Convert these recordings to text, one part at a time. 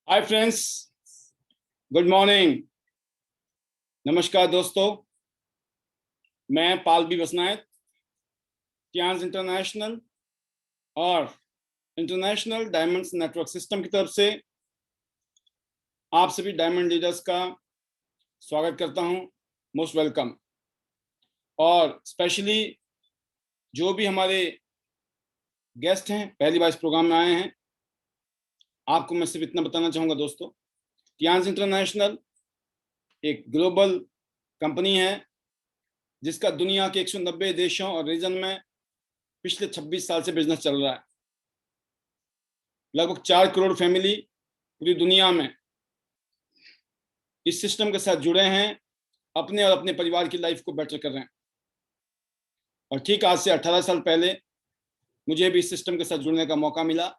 Hi friends, good morning. नमस्कार दोस्तों, मैं पाल बी बसनायत, टियांस इंटरनेशनल और इंटरनेशनल डायमंड्स नेटवर्क सिस्टम की तरफ से आप सभी डायमंड लीडर्स का स्वागत करता हूं। Most welcome. और स्पेशली जो भी हमारे गेस्ट हैं, पहली बार इस प्रोग्राम में आए हैं, आपको मैं सिर्फ इतना बताना चाहूँगा दोस्तों, टियांस इंटरनेशनल एक ग्लोबल कंपनी है जिसका दुनिया के 190 देशों और रीजन में पिछले 26 साल से बिजनेस चल रहा है। लगभग 4 करोड़ फैमिली पूरी दुनिया में इस सिस्टम के साथ जुड़े हैं, अपने और अपने परिवार की लाइफ को बेटर कर रहे हैं। और ठीक आज से 18 साल पहले मुझे भी इस सिस्टम के साथ जुड़ने का मौका मिला।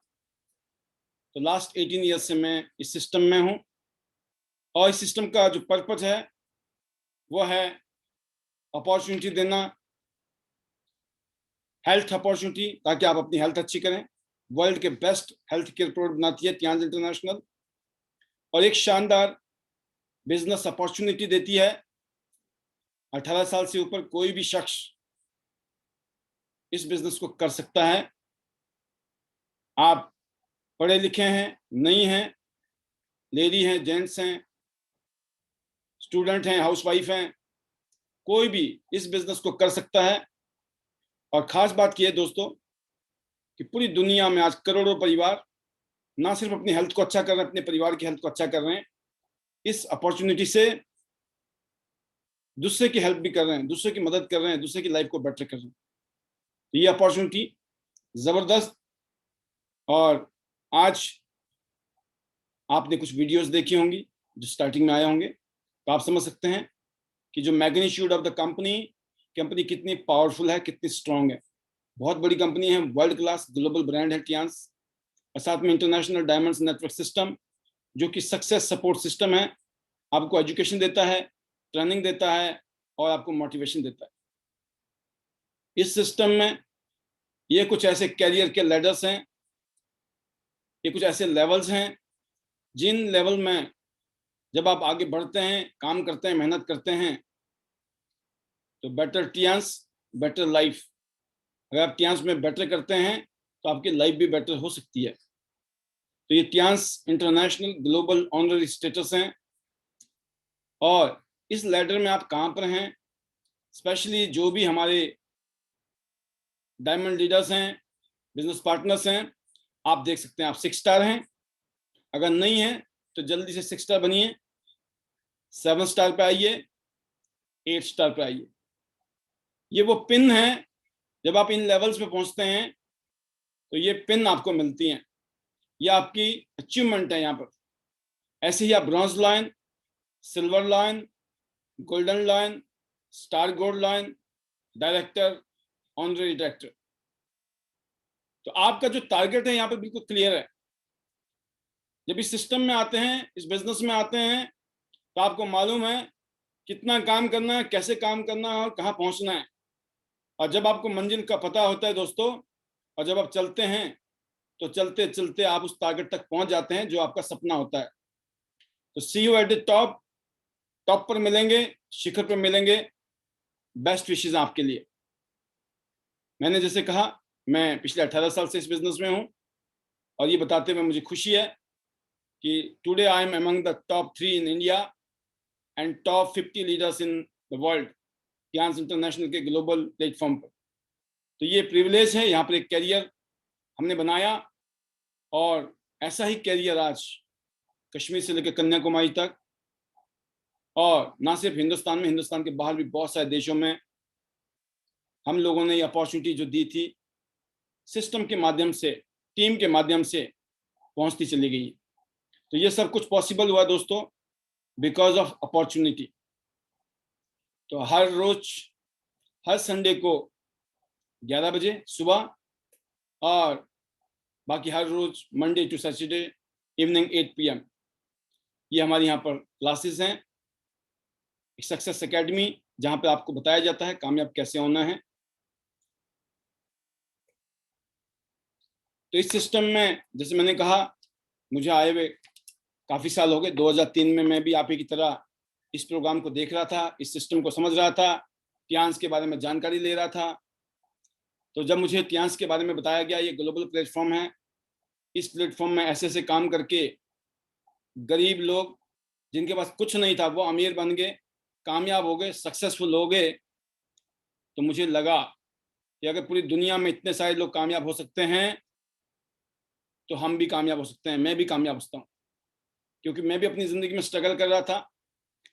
तो लास्ट 18 ईयर्स से मैं इस सिस्टम में हूँ। और इस सिस्टम का जो पर्पज है वो है अपॉर्चुनिटी देना, हेल्थ अपॉर्चुनिटी, ताकि आप अपनी हेल्थ अच्छी करें। वर्ल्ड के बेस्ट हेल्थ केयर प्रोवाइड बनाती है टियांस इंटरनेशनल, और एक शानदार बिजनेस अपॉर्चुनिटी देती है। 18 साल से ऊपर कोई भी शख्स इस बिजनेस को कर सकता है। आप पढ़े लिखे हैं, नहीं हैं, लेडी हैं, जेंट्स हैं, स्टूडेंट हैं, हाउसवाइफ हैं, कोई भी इस बिजनेस को कर सकता है। और खास बात यह है दोस्तों कि पूरी दुनिया में आज करोड़ों परिवार ना सिर्फ अपनी हेल्थ को अच्छा कर रहे हैं, अपने परिवार की हेल्थ को अच्छा कर रहे हैं, इस अपॉर्चुनिटी से दूसरे की हेल्प भी कर रहे हैं, दूसरे की मदद कर रहे हैं, दूसरे की लाइफ को बेटर कर रहे हैं। तो ये अपॉर्चुनिटी जबरदस्त। और आज आपने कुछ वीडियोस देखी होंगी जो स्टार्टिंग में आए होंगे, तो आप समझ सकते हैं कि जो मैग्नीट्यूड ऑफ द कंपनी कितनी पावरफुल है, कितनी स्ट्रांग है। बहुत बड़ी कंपनी है, वर्ल्ड क्लास ग्लोबल ब्रांड है टियांस, और साथ में इंटरनेशनल डायमंड्स नेटवर्क सिस्टम जो कि सक्सेस सपोर्ट सिस्टम है। आपको एजुकेशन देता है, ट्रेनिंग देता है और आपको मोटिवेशन देता है। इस सिस्टम में ये कुछ ऐसे कैरियर के लेडर्स हैं, ये कुछ ऐसे लेवल्स हैं जिन लेवल में जब आप आगे बढ़ते हैं, काम करते हैं, मेहनत करते हैं, तो बेटर टियांस बेटर लाइफ। अगर आप टियांस में बेटर करते हैं तो आपकी लाइफ भी बेटर हो सकती है। तो ये Tiens international global honorary status हैं। और इस लेडर में आप कहाँ पर हैं, स्पेशली जो भी हमारे डायमंड लीडर्स हैं, बिजनेस पार्टनर्स हैं, आप देख सकते हैं आप 6 स्टार हैं। अगर नहीं है तो जल्दी से 6 स्टार बनिए, 7 स्टार पे आइए, 8 स्टार पे आइए। ये वो पिन है, जब आप इन लेवल्स पे पहुंचते हैं तो ये पिन आपको मिलती हैं, ये आपकी अचीवमेंट है। यहाँ पर ऐसे ही आप bronze line, silver line, golden line, star gold line, director, honorary director. तो आपका जो टारगेट है यहाँ पर बिल्कुल क्लियर है। जब इस सिस्टम में आते हैं, इस बिजनेस में आते हैं, तो आपको मालूम है कितना काम करना है, कैसे काम करना है और कहाँ पहुंचना है। और जब आपको मंजिल का पता होता है दोस्तों, और जब आप चलते हैं तो चलते चलते आप उस टारगेट तक पहुंच जाते हैं जो आपका सपना होता है। तो see you at the top. Top पर मिलेंगे, शिखर पर मिलेंगे। बेस्ट विशेज आपके लिए। मैंने जैसे कहा, मैं पिछले 18 साल से इस बिजनेस में हूं, और ये बताते हुए मुझे खुशी है कि today I am among the top 3 in India and top 50 leaders in the world, Tiens International के ग्लोबल प्लेटफॉर्म पर। तो ये प्रिविलेज है, यहाँ पर एक कैरियर हमने बनाया, और ऐसा ही कैरियर आज कश्मीर से लेकर कन्याकुमारी तक, और ना सिर्फ हिंदुस्तान में, हिंदुस्तान के बाहर भी बहुत सारे देशों में हम लोगों ने ये अपॉर्चुनिटी जो दी थी, सिस्टम के माध्यम से, टीम के माध्यम से पहुंचती चली गई। तो ये सब कुछ पॉसिबल हुआ दोस्तों बिकॉज ऑफ अपॉर्चुनिटी। तो हर रोज, हर संडे को 11 बजे सुबह, और बाकी हर रोज Monday to Saturday evening 8 PM ये हमारे यहाँ पर क्लासेस हैं। सक्सेस एकेडमी, जहाँ पे आपको बताया जाता है कामयाब कैसे होना है। तो इस सिस्टम में जैसे मैंने कहा, मुझे आए हुए काफ़ी साल हो गए। 2003 में मैं भी आप ही की तरह इस प्रोग्राम को देख रहा था, इस सिस्टम को समझ रहा था, टियांस के बारे में जानकारी ले रहा था। तो जब मुझे टियांस के बारे में बताया गया ये ग्लोबल प्लेटफॉर्म है, इस प्लेटफॉर्म में ऐसे ऐसे काम करके गरीब लोग जिनके पास कुछ नहीं था वो अमीर बन गए, कामयाब हो गए, सक्सेसफुल हो गए, तो मुझे लगा कि अगर पूरी दुनिया में इतने सारे लोग कामयाब हो सकते हैं तो हम भी कामयाब हो सकते हैं, मैं भी कामयाब हो सकता हूँ। क्योंकि मैं भी अपनी ज़िंदगी में स्ट्रगल कर रहा था,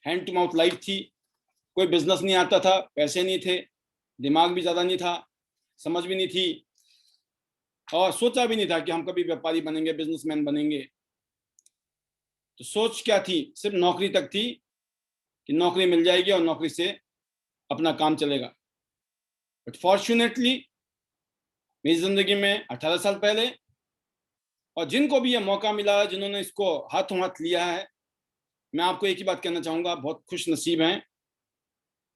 हैंड टू माउथ लाइफ थी, कोई बिजनेस नहीं आता था, पैसे नहीं थे, दिमाग भी ज़्यादा नहीं था, समझ भी नहीं थी, और सोचा भी नहीं था कि हम कभी व्यापारी बनेंगे, बिजनेसमैन बनेंगे। तो सोच क्या थी, सिर्फ नौकरी तक थी कि नौकरी मिल जाएगी और नौकरी से अपना काम चलेगा। बट फॉर्चुनेटली मेरी ज़िंदगी में 18 साल पहले, और जिनको भी ये मौका मिला है, जिन्होंने इसको हाथों हाथ लिया है, मैं आपको एक ही बात कहना चाहूँगा, बहुत खुश नसीब हैं,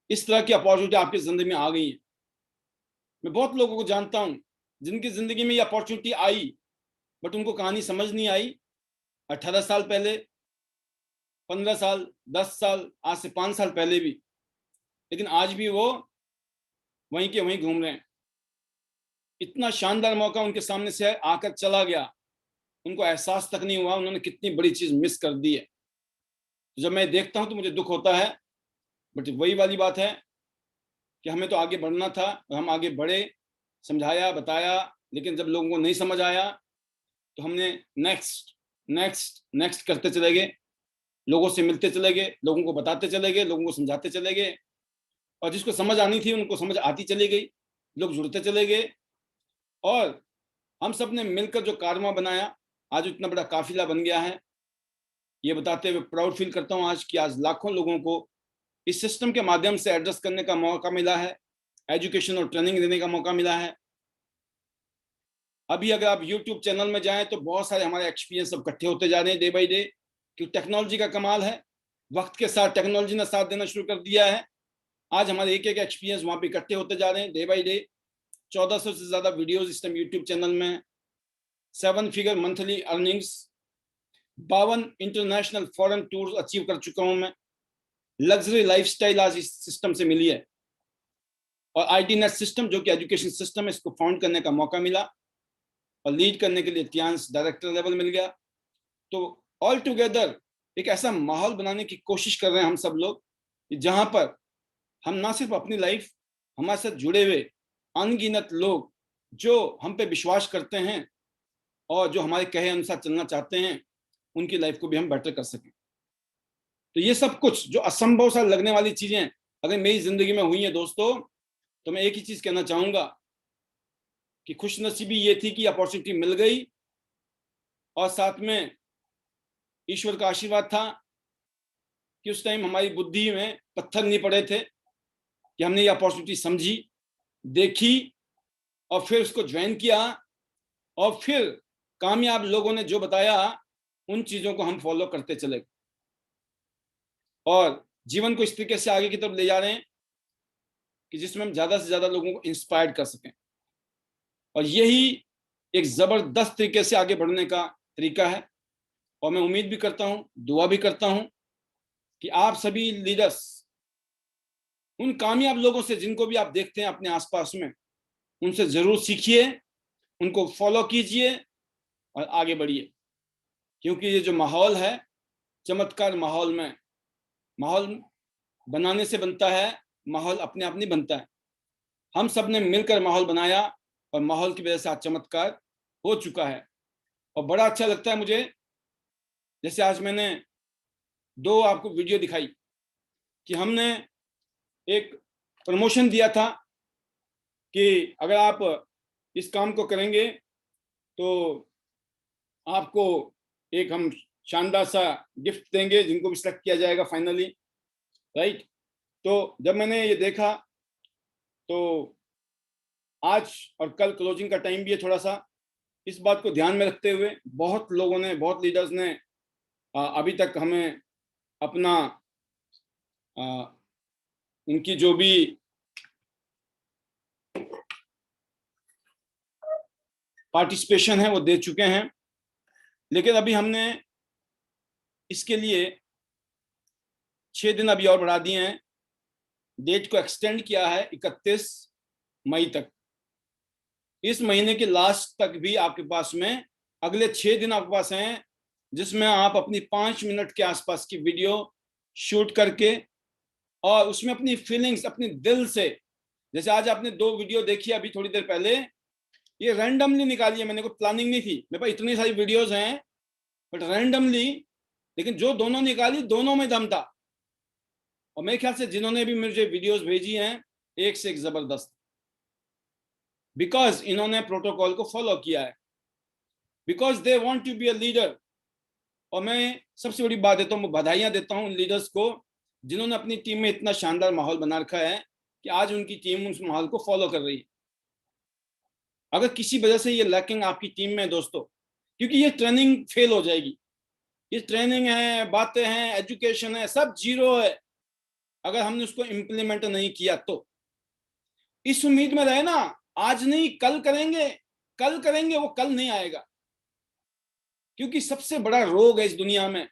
इस तरह की अपॉर्चुनिटी आपकी ज़िंदगी में आ गई है। मैं बहुत लोगों को जानता हूँ जिनकी ज़िंदगी में ये अपॉर्चुनिटी आई, बट उनको कहानी समझ नहीं आई। 18 साल पहले, 15 साल, 10 साल, आज से 5 साल पहले भी, लेकिन आज भी वो वहीं के वहीं घूम रहे हैं। इतना शानदार मौका उनके सामने से आकर चला गया, उनको एहसास तक नहीं हुआ उन्होंने कितनी बड़ी चीज़ मिस कर दी है। जब मैं देखता हूँ तो मुझे दुख होता है, बट वही वाली बात है कि हमें तो आगे बढ़ना था और हम आगे बढ़े, समझाया, बताया, लेकिन जब लोगों को नहीं समझ आया तो हमने नेक्स्ट नेक्स्ट नेक्स्ट करते चले गए, लोगों से मिलते चले गए, लोगों को बताते चले गए, लोगों को समझाते चले गए, और जिसको समझ आनी थी उनको समझ आती चली गई, लोग जुड़ते चले गए, और हम सब ने मिलकर जो कारवां बनाया, आज इतना बड़ा काफिला बन गया है। ये बताते हुए प्राउड फील करता हूँ आज कि आज लाखों लोगों को इस सिस्टम के माध्यम से एड्रेस करने का मौका मिला है, एजुकेशन और ट्रेनिंग देने का मौका मिला है। अभी अगर आप यूट्यूब चैनल में जाएं तो बहुत सारे हमारे एक्सपीरियंस सब इकट्ठे होते जा रहे हैं डे बाई डे, क्योंकि टेक्नोलॉजी का कमाल है, वक्त के साथ टेक्नोलॉजी ने साथ देना शुरू कर दिया है। आज हमारे एक एक एक्सपीरियंस वहाँ पे इकट्ठे होते जा रहे हैं डे बाई डे। 1400 से ज़्यादा वीडियोज इस टाइम यूट्यूब चैनल में, 7 figure monthly earnings, 52 international foreign tours achieve कर चुका हूँ मैं, लग्जरी लाइफस्टाइल आज इस सिस्टम से मिली है, और आईटी नेट सिस्टम जो कि एजुकेशन सिस्टम है, इसको फाउंड करने का मौका मिला, और लीड करने के लिए टियांस डायरेक्टर लेवल मिल गया। तो ऑल टुगेदर एक ऐसा माहौल बनाने की कोशिश कर रहे हैं हम सब लोग, जहां पर हम ना सिर्फ अपनी लाइफ, हमारे साथ जुड़े हुए अनगिनत लोग जो हम पे विश्वास करते हैं और जो हमारे कहे अनुसार चलना चाहते हैं, उनकी लाइफ को भी हम बेटर कर सकें। तो ये सब कुछ जो असंभव सा लगने वाली चीजें अगर मेरी जिंदगी में हुई हैं दोस्तों, तो मैं एक ही चीज कहना चाहूंगा कि खुशनसीबी ये थी कि अपॉर्चुनिटी मिल गई, और साथ में ईश्वर का आशीर्वाद था कि उस टाइम हमारी बुद्धि में पत्थर नहीं पड़े थे, कि हमने ये अपॉर्चुनिटी समझी, देखी, और फिर उसको ज्वाइन किया, और फिर कामयाब लोगों ने जो बताया उन चीजों को हम फॉलो करते चले, और जीवन को इस तरीके से आगे की तरफ ले जा रहे हैं कि जिसमें हम ज्यादा से ज्यादा लोगों को इंस्पायर कर सकें। और यही एक जबरदस्त तरीके से आगे बढ़ने का तरीका है। और मैं उम्मीद भी करता हूं, दुआ भी करता हूं कि आप सभी लीडर्स उन कामयाब लोगों से जिनको भी आप देखते हैं अपने आसपास में, उनसे जरूर सीखिए, उनको फॉलो कीजिए और आगे बढ़िए। क्योंकि ये जो माहौल है, चमत्कार माहौल में, माहौल बनाने से बनता है, माहौल अपने आप नहीं बनता है। हम सब ने मिलकर माहौल बनाया और माहौल की वजह से आज चमत्कार हो चुका है। और बड़ा अच्छा लगता है मुझे, जैसे आज मैंने 2 आपको वीडियो दिखाई कि हमने एक प्रमोशन दिया था कि अगर आप इस काम को करेंगे तो आपको एक हम शानदार सा गिफ्ट देंगे, जिनको भी सिलेक्ट किया जाएगा फाइनली, राइट। तो जब मैंने ये देखा तो आज और कल क्लोजिंग का टाइम भी है, थोड़ा सा इस बात को ध्यान में रखते हुए बहुत लोगों ने, बहुत लीडर्स ने अभी तक हमें अपना उनकी जो भी पार्टिसिपेशन है वो दे चुके हैं। लेकिन अभी हमने इसके लिए 6 दिन अभी और बढ़ा दिए हैं, डेट को एक्सटेंड किया है 31 मई तक। इस महीने के लास्ट तक भी आपके पास में अगले 6 दिन आपके पास हैं, जिसमें आप अपनी 5 मिनट के आसपास की वीडियो शूट करके और उसमें अपनी फीलिंग्स अपने दिल से, जैसे आज आपने 2 वीडियो देखी अभी थोड़ी देर पहले, ये रैंडमली निकाली है, मैंने कोई प्लानिंग नहीं थी, मेरे पास इतनी सारी वीडियोस हैं बट रैंडमली, लेकिन जो दोनों निकाली दोनों में दम था। और मेरे ख्याल से जिन्होंने भी मुझे वीडियोस भेजी हैं, एक से एक जबरदस्त, बिकॉज इन्होंने प्रोटोकॉल को फॉलो किया है, because they want to be a leader. और मैं सबसे बड़ी बात देता हूँ, बधाइयां देता हूँ उन लीडर्स को जिन्होंने अपनी टीम में इतना शानदार माहौल बना रखा है कि आज उनकी टीम उस माहौल को फॉलो कर रही है। अगर किसी वजह से ये लैकिंग आपकी टीम में दोस्तों, क्योंकि ये ट्रेनिंग फेल हो जाएगी, ये ट्रेनिंग है, बातें हैं, एजुकेशन है, सब जीरो है अगर हमने उसको इम्प्लीमेंट नहीं किया तो। इस उम्मीद में रहे ना, आज नहीं कल करेंगे, कल करेंगे, वो कल नहीं आएगा। क्योंकि सबसे बड़ा रोग है इस दुनिया में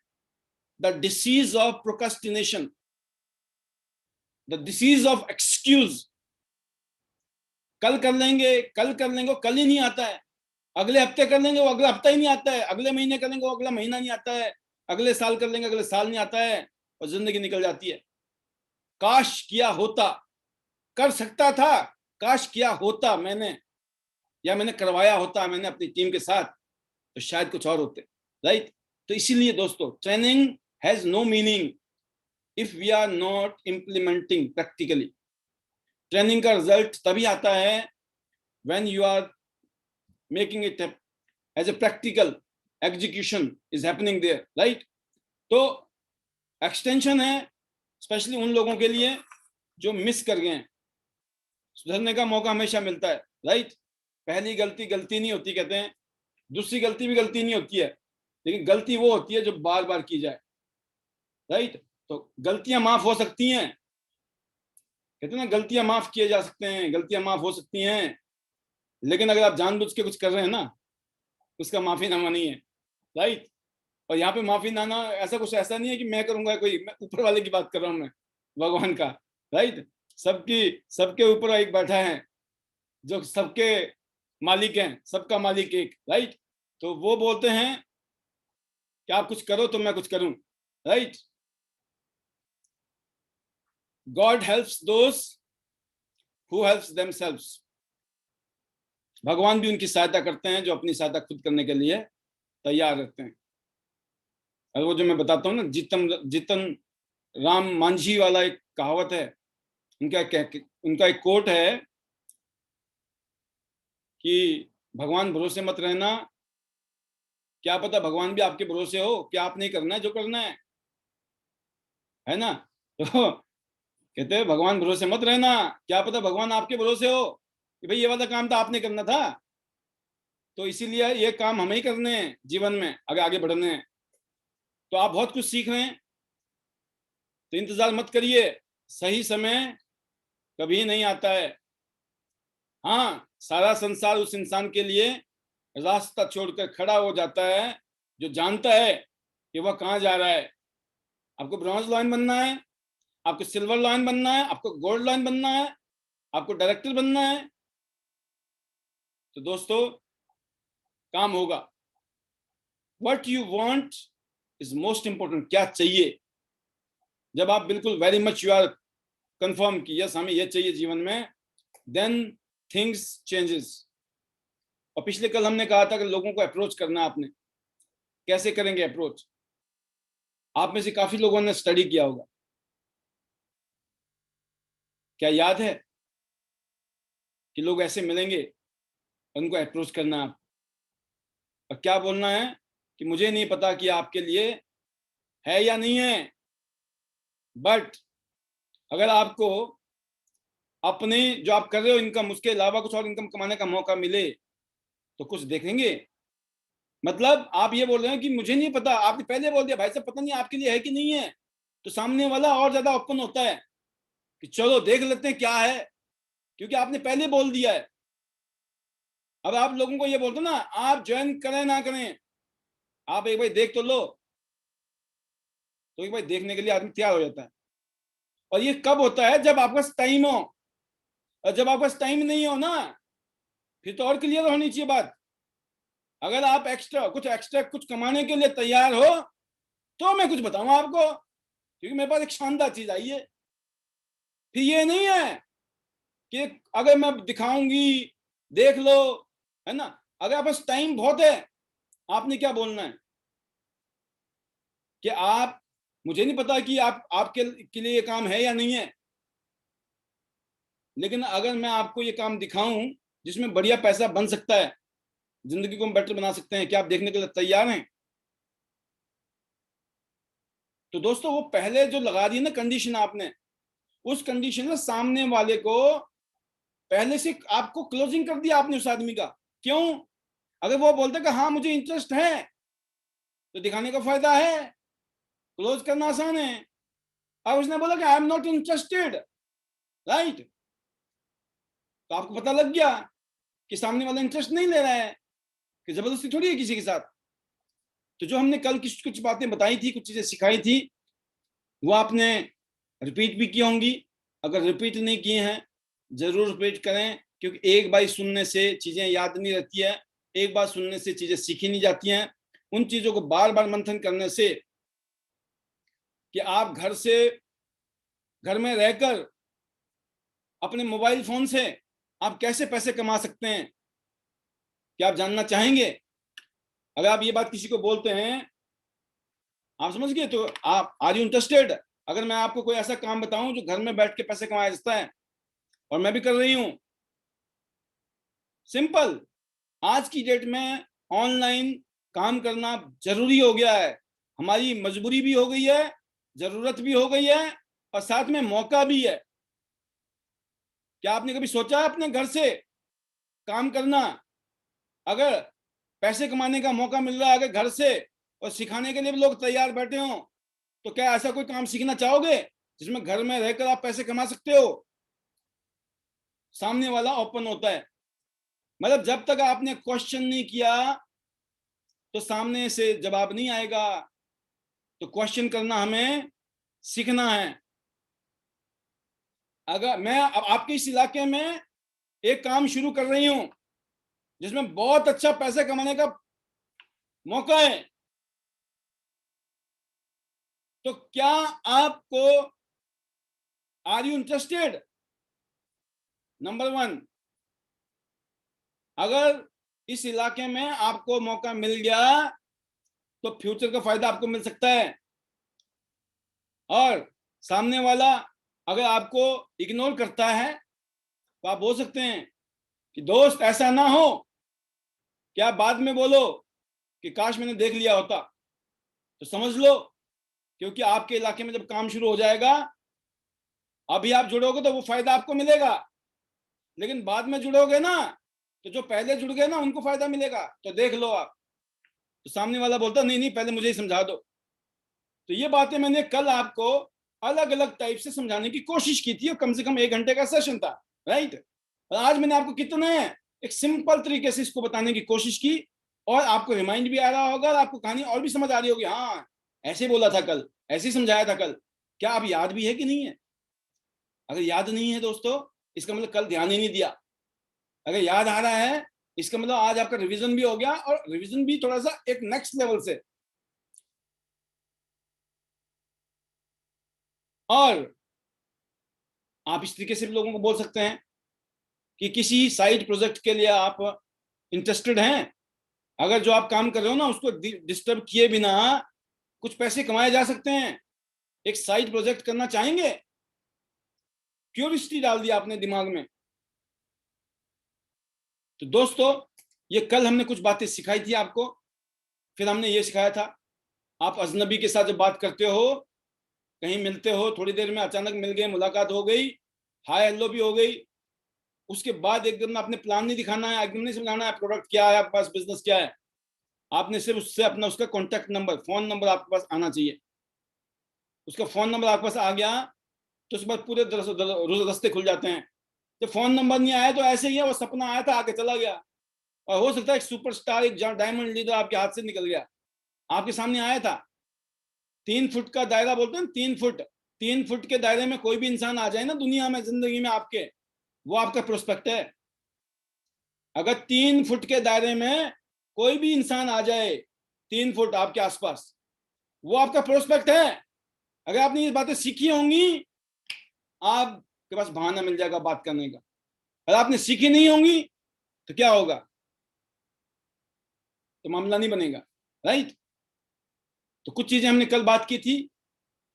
the disease of procrastination, the disease of excuse. कल कर लेंगे, कल कर लेंगे, वो कल ही नहीं आता है। अगले हफ्ते कर लेंगे, वो अगला हफ्ता ही नहीं आता है। अगले महीने कर लेंगे, वो अगला महीना नहीं आता है। अगले साल कर लेंगे, अगले साल नहीं आता है, और जिंदगी निकल जाती है। काश किया होता, कर सकता था, काश किया होता मैंने, या मैंने करवाया होता मैंने अपनी टीम के साथ, तो शायद कुछ और होते, राइट। तो इसीलिए दोस्तों, training has no meaning if we are not implementing practically. Training का रिजल्ट तभी आता है when you are making it as a practical execution is happening there, right. तो एक्सटेंशन है स्पेशली उन लोगों के लिए जो मिस कर गए हैं। सुधरने का मौका हमेशा मिलता है, राइट। पहली गलती गलती नहीं होती कहते हैं, दूसरी गलती भी गलती नहीं होती है, लेकिन गलती वो होती है जो बार बार की जाए, राइट। तो गलतियां माफ हो सकती हैं, कहते हैं ना, गलतियां माफ किए जा सकते हैं, गलतियां माफ हो सकती हैं, लेकिन अगर आप जानबूझ के कुछ कर रहे हैं ना, उसका माफीनामा नहीं है, राइट। और यहाँ पे माफीनामा ऐसा कुछ ऐसा नहीं है कि मैं करूंगा, कोई, मैं ऊपर वाले की बात कर रहा हूँ, मैं भगवान का, राइट। सबकी, सबके ऊपर एक बैठा है जो सबके मालिक हैं, सबका मालिक एक, राइट। तो वो बोलते हैं कि आप कुछ करो तो मैं कुछ करूं, right. God helps those who helps themselves. भगवान भी उनकी सहायता करते हैं जो अपनी सहायता खुद करने के लिए तैयार रहते हैं। और वो जो मैं बताता हूँ ना, जितन राम मांझी वाला एक कहावत है, उनका एक कोट है कि भगवान भरोसे मत रहना, क्या पता भगवान भी आपके भरोसे हो, क्या आप नहीं करना है जो करना है ना। तो कहते हैं भगवान भरोसे मत रहना, क्या पता भगवान आपके भरोसे हो कि भाई ये वाला काम तो आपने करना था, तो इसीलिए ये काम हमें ही करने हैं जीवन में, आगे आगे बढ़ने हैं। तो आप बहुत कुछ सीख रहे हैं, तो इंतजार मत करिए, सही समय कभी नहीं आता है। हाँ, सारा संसार उस इंसान के लिए रास्ता छोड़कर खड़ा हो जाता है जो जानता है कि वह कहाँ जा रहा है। आपको ब्रॉन्ज लाइन बनना है, आपको सिल्वर लाइन बनना है, आपको गोल्ड लाइन बनना है, आपको डायरेक्टर बनना है, तो दोस्तों काम होगा। What you want is most important. क्या चाहिए, जब आप बिल्कुल very much you are confirm कि यस हमें ये चाहिए जीवन में, देन थिंग्स चेंजेस। और पिछले कल हमने कहा था कि लोगों को अप्रोच करना, आपने कैसे करेंगे अप्रोच। आप में से काफी लोगों ने स्टडी किया होगा, क्या याद है कि लोग ऐसे मिलेंगे, उनको अप्रोच करना आप, और क्या बोलना है कि मुझे नहीं पता कि आपके लिए है या नहीं है, बट अगर आपको अपने जो आप कर रहे हो इनकम, उसके अलावा कुछ और इनकम कमाने का मौका मिले तो कुछ देखेंगे। मतलब आप ये बोल रहे हैं कि मुझे नहीं पता, आपने पहले बोल दिया भाई साहब पता नहीं आपके लिए है कि नहीं है, तो सामने वाला और ज्यादा ओपन होता है कि चलो देख लेते हैं क्या है, क्योंकि आपने पहले बोल दिया है। अब आप लोगों को ये बोलते ना, आप ज्वाइन करें ना करें, आप एक भाई देख तो लो, तो भाई देखने के लिए आदमी तैयार हो जाता है। और ये कब होता है? जब आपके पास टाइम हो। और जब आपके पास टाइम नहीं हो ना, फिर तो और क्लियर होनी चाहिए बात। अगर आप एक्स्ट्रा कुछ कमाने के लिए तैयार हो तो मैं कुछ बताऊं आपको, क्योंकि मेरे पास एक शानदार चीज आई है। फिर ये नहीं है कि अगर मैं दिखाऊंगी देख लो, है ना। अगर आपके पास टाइम बहुत है, आपने क्या बोलना है कि आप, मुझे नहीं पता कि आपके के लिए ये काम है या नहीं है, लेकिन अगर मैं आपको ये काम दिखाऊं जिसमें बढ़िया पैसा बन सकता है, जिंदगी को हम बेटर बना सकते हैं, क्या आप देखने के लिए तैयार हैं? तो दोस्तों, वो पहले जो लगा दी ना कंडीशन आपने, उस कंडीशन में सामने वाले को पहले से आपको क्लोजिंग कर दिया आपने उस आदमी का। क्यों? अगर वो बोलते कि हाँ मुझे इंटरेस्ट है, तो दिखाने का फायदा है, क्लोज करना आसान है। अब उसने बोला कि I am not interested, right, तो आपको पता लग गया कि सामने वाला इंटरेस्ट नहीं ले रहा है, कि जबरदस्ती थोड़ी है किसी के साथ। तो जो हमने कल कुछ बातें बताई थी, कुछ चीजें सिखाई थी, वो आपने रिपीट भी की होंगी। अगर रिपीट नहीं किए हैं, जरूर रिपीट करें, क्योंकि एक बार सुनने से चीजें याद नहीं रहती है, एक बार सुनने से चीजें सीखी नहीं जाती हैं। उन चीजों को बार बार मंथन करने से, कि आप घर में रहकर अपने मोबाइल फोन से आप कैसे पैसे कमा सकते हैं, क्या आप जानना चाहेंगे? अगर आप ये बात किसी को बोलते हैं, आप समझ गए, तो आप आर यू इंटरेस्टेड? अगर मैं आपको कोई ऐसा काम बताऊं जो घर में बैठ के पैसे कमाया जाता है, और मैं भी कर रही हूं, सिंपल, आज की डेट में ऑनलाइन काम करना जरूरी हो गया है, हमारी मजबूरी भी हो गई है, जरूरत भी हो गई है, और साथ में मौका भी है। क्या आपने कभी सोचा है अपने घर से काम करना? अगर पैसे कमाने का मौका मिल रहा है अगर घर से, और सिखाने के लिए भी लोग तैयार बैठे हों, तो क्या ऐसा कोई काम सीखना चाहोगे जिसमें घर में रहकर आप पैसे कमा सकते हो? सामने वाला ओपन होता है, मतलब जब तक आपने क्वेश्चन नहीं किया तो सामने से जवाब नहीं आएगा। तो क्वेश्चन करना हमें सीखना है। अगर मैं अब आपके इस इलाके में एक काम शुरू कर रही हूं जिसमें बहुत अच्छा पैसे कमाने का मौका है, तो क्या आपको, आर यू इंटरेस्टेड? नंबर 1, अगर इस इलाके में आपको मौका मिल गया तो फ्यूचर का फायदा आपको मिल सकता है। और सामने वाला अगर आपको इग्नोर करता है, तो आप बोल सकते हैं कि दोस्त ऐसा ना हो कि आप बाद में बोलो कि काश मैंने देख लिया होता। तो समझ लो, क्योंकि आपके इलाके में जब काम शुरू हो जाएगा, अभी आप जुड़ोगे तो वो फायदा आपको मिलेगा, लेकिन बाद में जुड़ोगे ना, तो जो पहले जुड़ गए ना उनको फायदा मिलेगा। तो देख लो आप। तो सामने वाला बोलता नहीं नहीं, पहले मुझे ही समझा दो। तो ये बातें मैंने कल आपको अलग अलग टाइप से समझाने की कोशिश की थी, और कम से कम 1 घंटे का सेशन था, राइट। और आज मैंने आपको कितने एक सिंपल तरीके से इसको बताने की कोशिश की, और आपको रिमाइंड भी आ रहा होगा, और आपको कहानी और भी समझ आ रही होगी, हाँ ऐसे बोला था कल, ऐसे ही समझाया था कल। क्या अब याद भी है कि नहीं है? अगर याद नहीं है दोस्तों, इसका मतलब कल ध्यान ही नहीं दिया। अगर याद आ रहा है, इसका मतलब आज आपका रिवीजन भी हो गया, और रिवीजन भी थोड़ा सा एक नेक्स्ट लेवल से। और आप इस तरीके से भी लोगों को बोल सकते हैं कि किसी साइड प्रोजेक्ट के लिए आप इंटरेस्टेड हैं, अगर जो आप काम कर रहे हो ना उसको डिस्टर्ब किए बिना कुछ पैसे कमाए जा सकते हैं, एक साइड प्रोजेक्ट करना चाहेंगे? क्यूरियोसिटी डाल दिया आपने दिमाग में। तो दोस्तों, ये कल हमने कुछ बातें सिखाई थी आपको। फिर हमने ये सिखाया था, आप अजनबी के साथ जब बात करते हो, कहीं मिलते हो, थोड़ी देर में अचानक मिल गए, मुलाकात हो गई, हाय हेलो भी हो गई, उसके बाद एकदम आपने प्लान नहीं दिखाना है, एकदम नहीं समझाना है प्रोडक्ट क्या है, आपके पास बिजनेस क्या है। आपने सिर्फ उससे अपना उसका कॉन्टैक्ट नंबर, फोन नंबर आपके पास आना चाहिए। उसका फोन नंबर आपके पास आ गया तो उसके बाद पूरे रास्ते खुल जाते हैं। जब फोन नंबर नहीं आया तो ऐसे ही है, वो सपना आया था आके चला गया, और हो सकता है एक सुपरस्टार, एक डायमंड लीडर आपके हाथ से निकल गया, आपके सामने आया था, 3 फुट का दायरा बोलते हैं, 3 फुट के दायरे में कोई भी इंसान आ जाए ना दुनिया में, जिंदगी में आपके, वो आपका प्रोस्पेक्ट है। अगर 3 फुट के दायरे में कोई भी इंसान आ जाए, 3 फुट आपके आसपास, वो आपका प्रोस्पेक्ट है। अगर आपने ये बातें सीखी होंगी, आपके पास बहाना मिल जाएगा बात करने का। अगर आपने सीखी नहीं होंगी तो क्या होगा, तो मामला नहीं बनेगा, राइट। तो कुछ चीजें हमने कल बात की थी।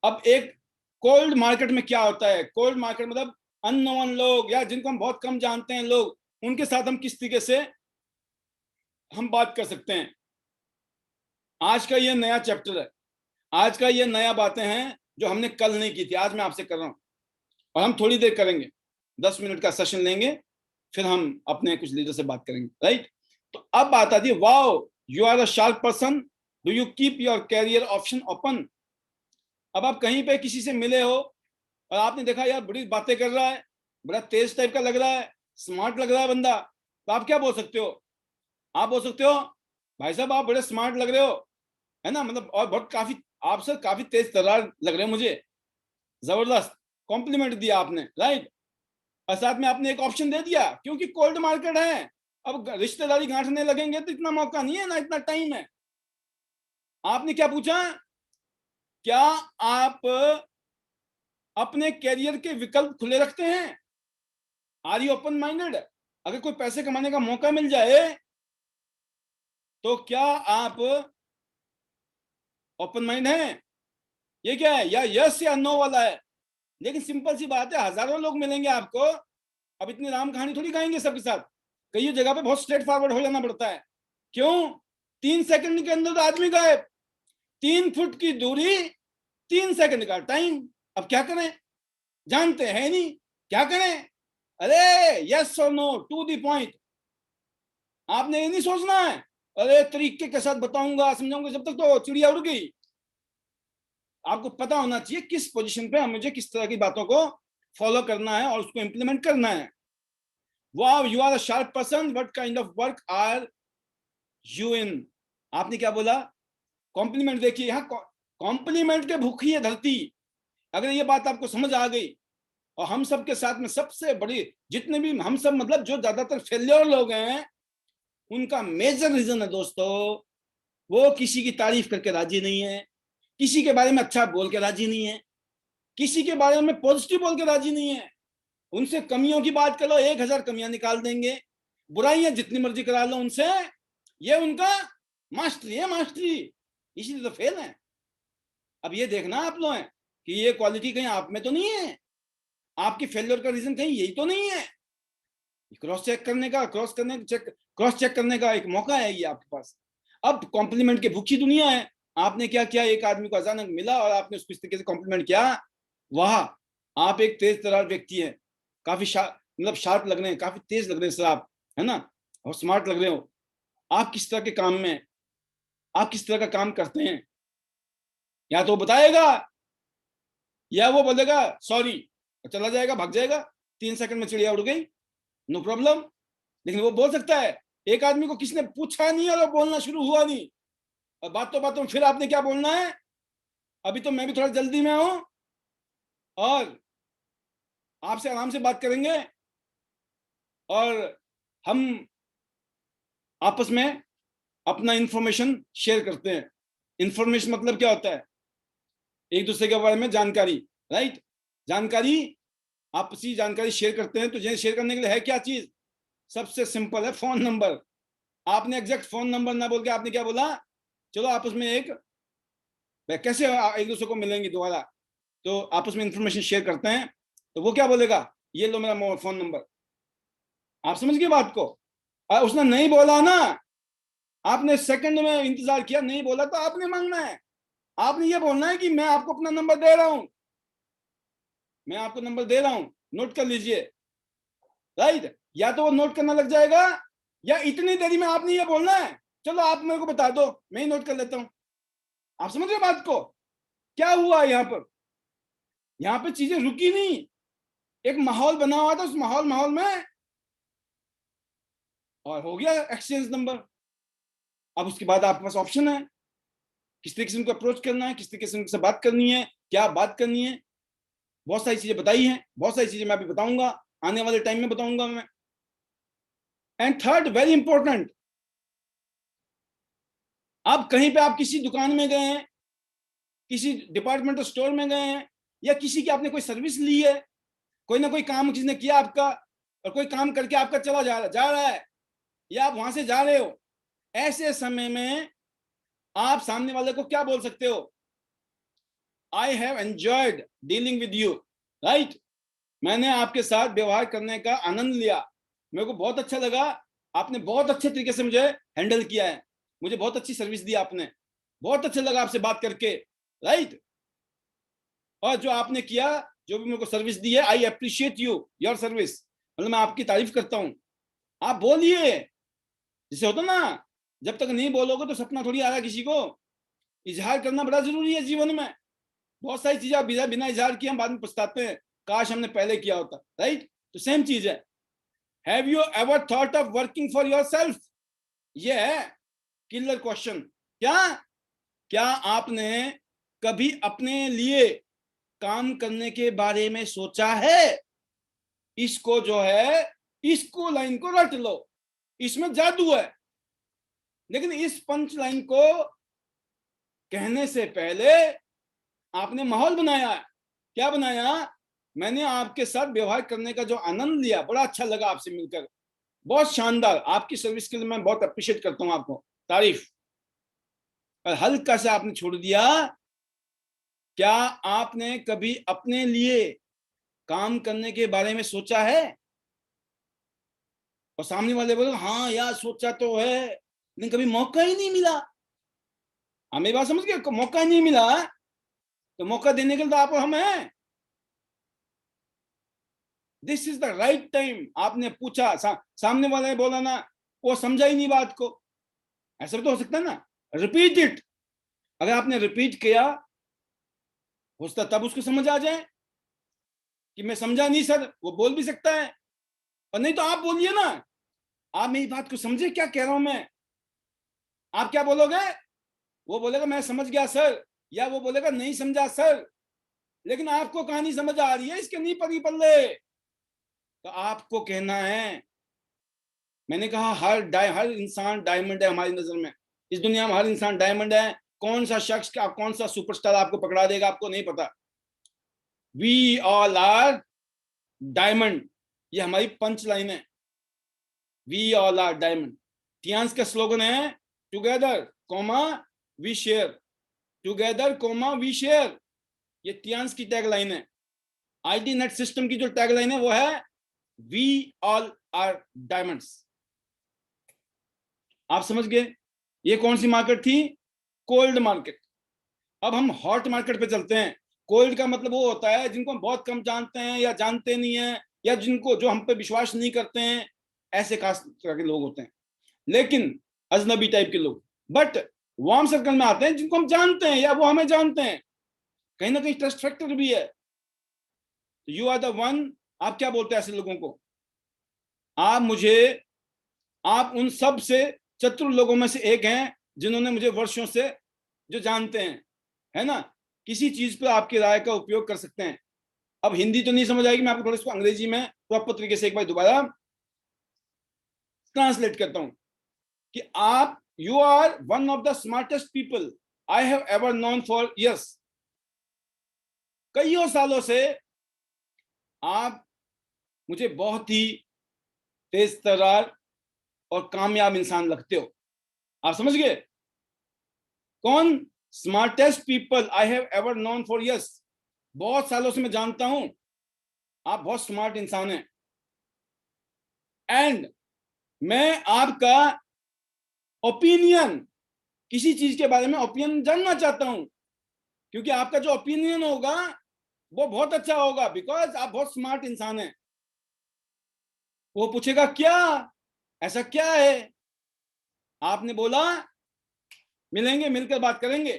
अब एक कोल्ड मार्केट में क्या होता है, कोल्ड मार्केट मतलब अननोन लोग या जिनको हम बहुत कम जानते हैं लोग, उनके साथ हम किस तरीके से हम बात कर सकते हैं। आज का ये नया चैप्टर है, आज का ये नया बातें हैं जो हमने कल नहीं की थी, आज मैं आपसे कर रहा हूं। और हम थोड़ी देर करेंगे, 10 मिनट का सेशन लेंगे, फिर हम अपने कुछ लीडर से बात करेंगे, राइट। तो अब बात आती है, wow you are a sharp person, do you keep your career option open. अब आप कहीं पे किसी से मिले हो और आपने देखा यार बड़ी बातें कर रहा है, बड़ा तेज टाइप का लग रहा है, स्मार्ट लग रहा है बंदा, तो आप क्या बोल सकते हो, आप बोल सकते हो भाई साहब आप बड़े स्मार्ट लग रहे हो, है ना, मतलब और बहुत काफी आप सर काफी तेज तर्रार लग रहे हो मुझे, जबरदस्त कॉम्प्लीमेंट दिया आपने, राइट। और साथ में आपने एक ऑप्शन दे दिया, क्योंकि कोल्ड मार्केट है, अब रिश्तेदारी गांठने लगेंगे तो इतना मौका नहीं है ना, इतना टाइम है। आपने क्या पूछा, क्या आप अपने कैरियर के विकल्प खुले रखते हैं, आर यू ओपन माइंडेड। अगर कोई पैसे कमाने का मौका मिल जाए तो क्या आप ओपन माइंड हैं, ये क्या है, या यस या नो वाला है। लेकिन सिंपल सी बात है, हजारों लोग मिलेंगे आपको, अब इतनी राम कहानी थोड़ी गाएंगे सबके साथ, कई जगह पे बहुत स्ट्रेट फॉरवर्ड हो जाना पड़ता है। क्यों, 3 सेकंड के अंदर तो आदमी गायब, 3 फुट की दूरी, 3 सेकंड का टाइम। अब क्या करें, जानते हैं नहीं, क्या करें, अरे यस और नो टू द पॉइंट। आपने ये नहीं सोचना है अरे तरीके के साथ बताऊंगा समझाऊंगा, जब तक तो चिड़िया उड़ गई। आपको पता होना चाहिए किस पोजीशन पे मुझे किस तरह की बातों को फॉलो करना है और उसको इंप्लीमेंट करना है। Wow you are a sharp person, what kind of work are you in. आपने क्या बोला, कॉम्प्लीमेंट। देखिए यहाँ कॉम्प्लीमेंट के भूखी है धरती। अगर ये बात आपको समझ आ गई, और हम सब के साथ में सबसे बड़ी, जितने भी हम सब मतलब जो ज्यादातर फेलियर लोग हैं, उनका मेजर रीजन है दोस्तों, वो किसी की तारीफ करके राजी नहीं है, किसी के बारे में अच्छा बोल के राजी नहीं है, किसी के बारे में पॉजिटिव बोल के राजी नहीं है। उनसे कमियों की बात कर लो, 1000 कमियां निकाल देंगे, बुराइयां जितनी मर्जी करा लो उनसे, ये उनका मास्टरी है, मास्टरी, इसीलिए तो फेल है। अब ये देखना आप लोग हैं कि ये क्वालिटी कहीं आप में तो नहीं है, आपकी फेलियर का रीजन कहीं यही तो नहीं है। क्रॉस चेक करने का, क्रॉस चेक करने का एक मौका है ये आपके पास। अब कॉम्प्लीमेंट के भूखी दुनिया है। आपने क्या किया, एक आदमी को अचानक मिला और आपने उसको इस तरीके से कॉम्प्लीमेंट किया, वाह आप एक तेज तर्रार व्यक्ति हैं, काफी मतलब शार्प लग रहे हैं, काफी तेज लग रहे हैं सर आप, है ना, और स्मार्ट लग रहे हो। आप किस तरह के काम में, आप किस तरह का काम करते हैं, या तो बताएगा या वो बोलेगा सॉरी, चला जाएगा, भाग जाएगा, 3 सेकंड में चिड़िया उड़ गई, नो प्रॉब्लम। लेकिन वो बोल सकता है, एक आदमी को किसी ने पूछा नहीं और वो बोलना शुरू हुआ नहीं, और बातों फिर आपने क्या बोलना है, अभी तो मैं भी थोड़ा जल्दी में हूं और आपसे आराम से बात करेंगे, और हम आपस में अपना इंफॉर्मेशन शेयर करते हैं। इंफॉर्मेशन मतलब क्या होता है, एक दूसरे के बारे में जानकारी, राइट। जानकारी, आपसी जानकारी शेयर करते हैं। तो ये शेयर करने के लिए है क्या चीज, सबसे सिंपल है फोन नंबर। आपने एग्जैक्ट फोन नंबर ना बोल के आपने क्या बोला, चलो आपस में एक कैसे एक दूसरे को मिलेंगे दोबारा, तो आपस में इंफॉर्मेशन शेयर करते हैं। तो वो क्या बोलेगा, ये लो मेरा फोन नंबर। आप समझ गए बात को। और उसने नहीं बोला ना, आपने सेकंड में इंतजार किया, नहीं बोला तो आपने मांगना है, आपने ये बोलना है कि मैं आपको अपना नंबर दे रहा हूं, मैं आपको नंबर दे रहा हूं, नोट कर लीजिए, राइट। या तो वो नोट करना लग जाएगा, या इतनी देरी में आपने ये बोलना है चलो आप मेरे को बता दो मैं ही नोट कर लेता हूं। आप समझ रहे बात को, क्या हुआ यहां पर चीजें रुकी नहीं, एक माहौल बना हुआ था, उस माहौल में और हो गया एक्सचेंज नंबर। अब उसके बाद आपके पास ऑप्शन है, किस तरीके से उनको अप्रोच करना है, किस तरीके से उनसे बात करनी है, क्या बात करनी है, बहुत सारी चीजें बताई हैं, बहुत सारी चीजें मैं अभी बताऊंगा, आने वाले टाइम में बताऊंगा मैं। एंड थर्ड, वेरी इंपॉर्टेंट, अब कहीं पे आप किसी दुकान में गए हैं, किसी डिपार्टमेंटल स्टोर में गए हैं, या किसी की आपने कोई सर्विस ली है, कोई ना कोई काम किसी ने किया आपका, और कोई काम करके आपका चला जा रहा है, या आप वहां से जा रहे हो, ऐसे समय में आप सामने वाले को क्या बोल सकते हो? I have enjoyed dealing with you, right, मैंने आपके साथ व्यवहार करने का आनंद लिया, मेरे को बहुत अच्छा लगा, आपने बहुत अच्छे तरीके से मुझे हैंडल किया है, मुझे बहुत अच्छी सर्विस दी आपने, बहुत अच्छा लगा आपसे बात करके, राइट। और जो आपने किया, जो भी मेरे को सर्विस दी है, I appreciate you your service, मतलब मैं आपकी तारीफ करता हूं। आप बोलिए, जैसे होता ना, जब तक नहीं बोलोगे तो सपना थोड़ी आ रहा किसी को, इजहार करना बड़ा जरूरी है जीवन में। बहुत सारी चीजें आप बिना इजहार किए हम बाद में पछताते हैं, काश हमने पहले किया होता, राइट। तो सेम चीज है, have you ever thought of working for yourself, ये है किलर क्वेश्चन। क्या क्या आपने कभी अपने लिए काम करने के बारे में सोचा है? इसको जो है, इसको लाइन को रट लो, इसमें जादू है। लेकिन इस पंच लाइन को कहने से पहले आपने माहौल बनाया। क्या बनाया? मैंने आपके साथ व्यवहार करने का जो आनंद लिया, बड़ा अच्छा लगा आपसे मिलकर, बहुत शानदार, आपकी सर्विस के लिए मैं बहुत अप्रिशिएट करता हूं, आपको तारीफ। और हल्का सा आपने छोड़ दिया, क्या आपने कभी अपने लिए काम करने के बारे में सोचा है? और सामने वाले बोले हाँ यार सोचा तो है, लेकिन कभी मौका ही नहीं मिला। हमें बात समझ गए, मौका ही नहीं मिला, तो मौका देने के लिए तो आप और हम हैं। This is the right time. आपने पूछा, सामने वाले ने बोला ना, वो समझा ही नहीं बात को, ऐसा भी तो हो सकता है ना। रिपीट इट, अगर आपने रिपीट किया, हो सकता तब उसको समझ आ जाए कि मैं समझा नहीं सर, वो बोल भी सकता है। और नहीं तो आप बोलिए ना, आप मेरी बात को समझे क्या कह रहा हूं मैं। आप क्या बोलोगे? वो बोलेगा मैं समझ गया सर, या वो बोलेगा नहीं समझा सर, लेकिन आपको कहानी समझ आ रही है, इसके नहीं परी पल्ले। तो आपको कहना है, मैंने कहा हर इंसान डायमंड है हमारी नजर में, इस दुनिया में हर इंसान डायमंड है। कौन सा शख्स का कौन सा सुपरस्टार आपको पकड़ा देगा, आपको नहीं पता। वी ऑल आर डायमंड, ये हमारी पंच लाइन है, we all are diamond. Tiens का स्लोगन है together comma we share, together comma we share, ये टियांस की टैगलाइन है। आईटी नेट सिस्टम की जो टैगलाइन है वो है वी ऑल आर डायमंड्स। आप समझ गए? ये कौन सी मार्केट थी? Cold market. अब हम हॉट मार्केट पे चलते हैं। कोल्ड का मतलब वो होता है जिनको हम बहुत कम जानते हैं या जानते नहीं है, या जिनको जो हम पे विश्वास नहीं करते हैं, ऐसे खास तरह के लोग होते हैं, लेकिन अजनबी टाइप के लोग। बट वार्म सर्कल में आते हैं जिनको हम जानते हैं या वो हमें जानते हैं, कहीं ना कहीं ट्रस्ट फैक्टर भी है। You are the one. आप क्या बोलते हैं ऐसे लोगों को? आप मुझे, आप उन सब से चतुर लोगों में से एक हैं जिन्होंने मुझे वर्षों से जो जानते हैं, है ना। किसी चीज पर आपकी राय का उपयोग कर सकते हैं। अब हिंदी तो नहीं समझ आएगी, मैं आपको थोड़ा इसको अंग्रेजी में प्रॉपर तरीके से एक बार दोबारा ट्रांसलेट करता हूं कि आप, you are one of the smartest people I have ever known for years. कईयों सालों से आप मुझे बहुत ही तेज तर्रार और कामयाब इंसान लगते हो। आप समझ गए? कौन? Smartest people I have ever known for years, बहुत सालों से मैं जानता हूं आप बहुत स्मार्ट इंसान हैं। एंड मैं आपका ओपिनियन, किसी चीज के बारे में ओपिनियन जानना चाहता हूं, क्योंकि आपका जो ओपिनियन होगा वो बहुत अच्छा होगा, बिकॉज आप बहुत स्मार्ट इंसान हैं। वो पूछेगा क्या, ऐसा क्या है? आपने बोला मिलेंगे, मिलकर बात करेंगे।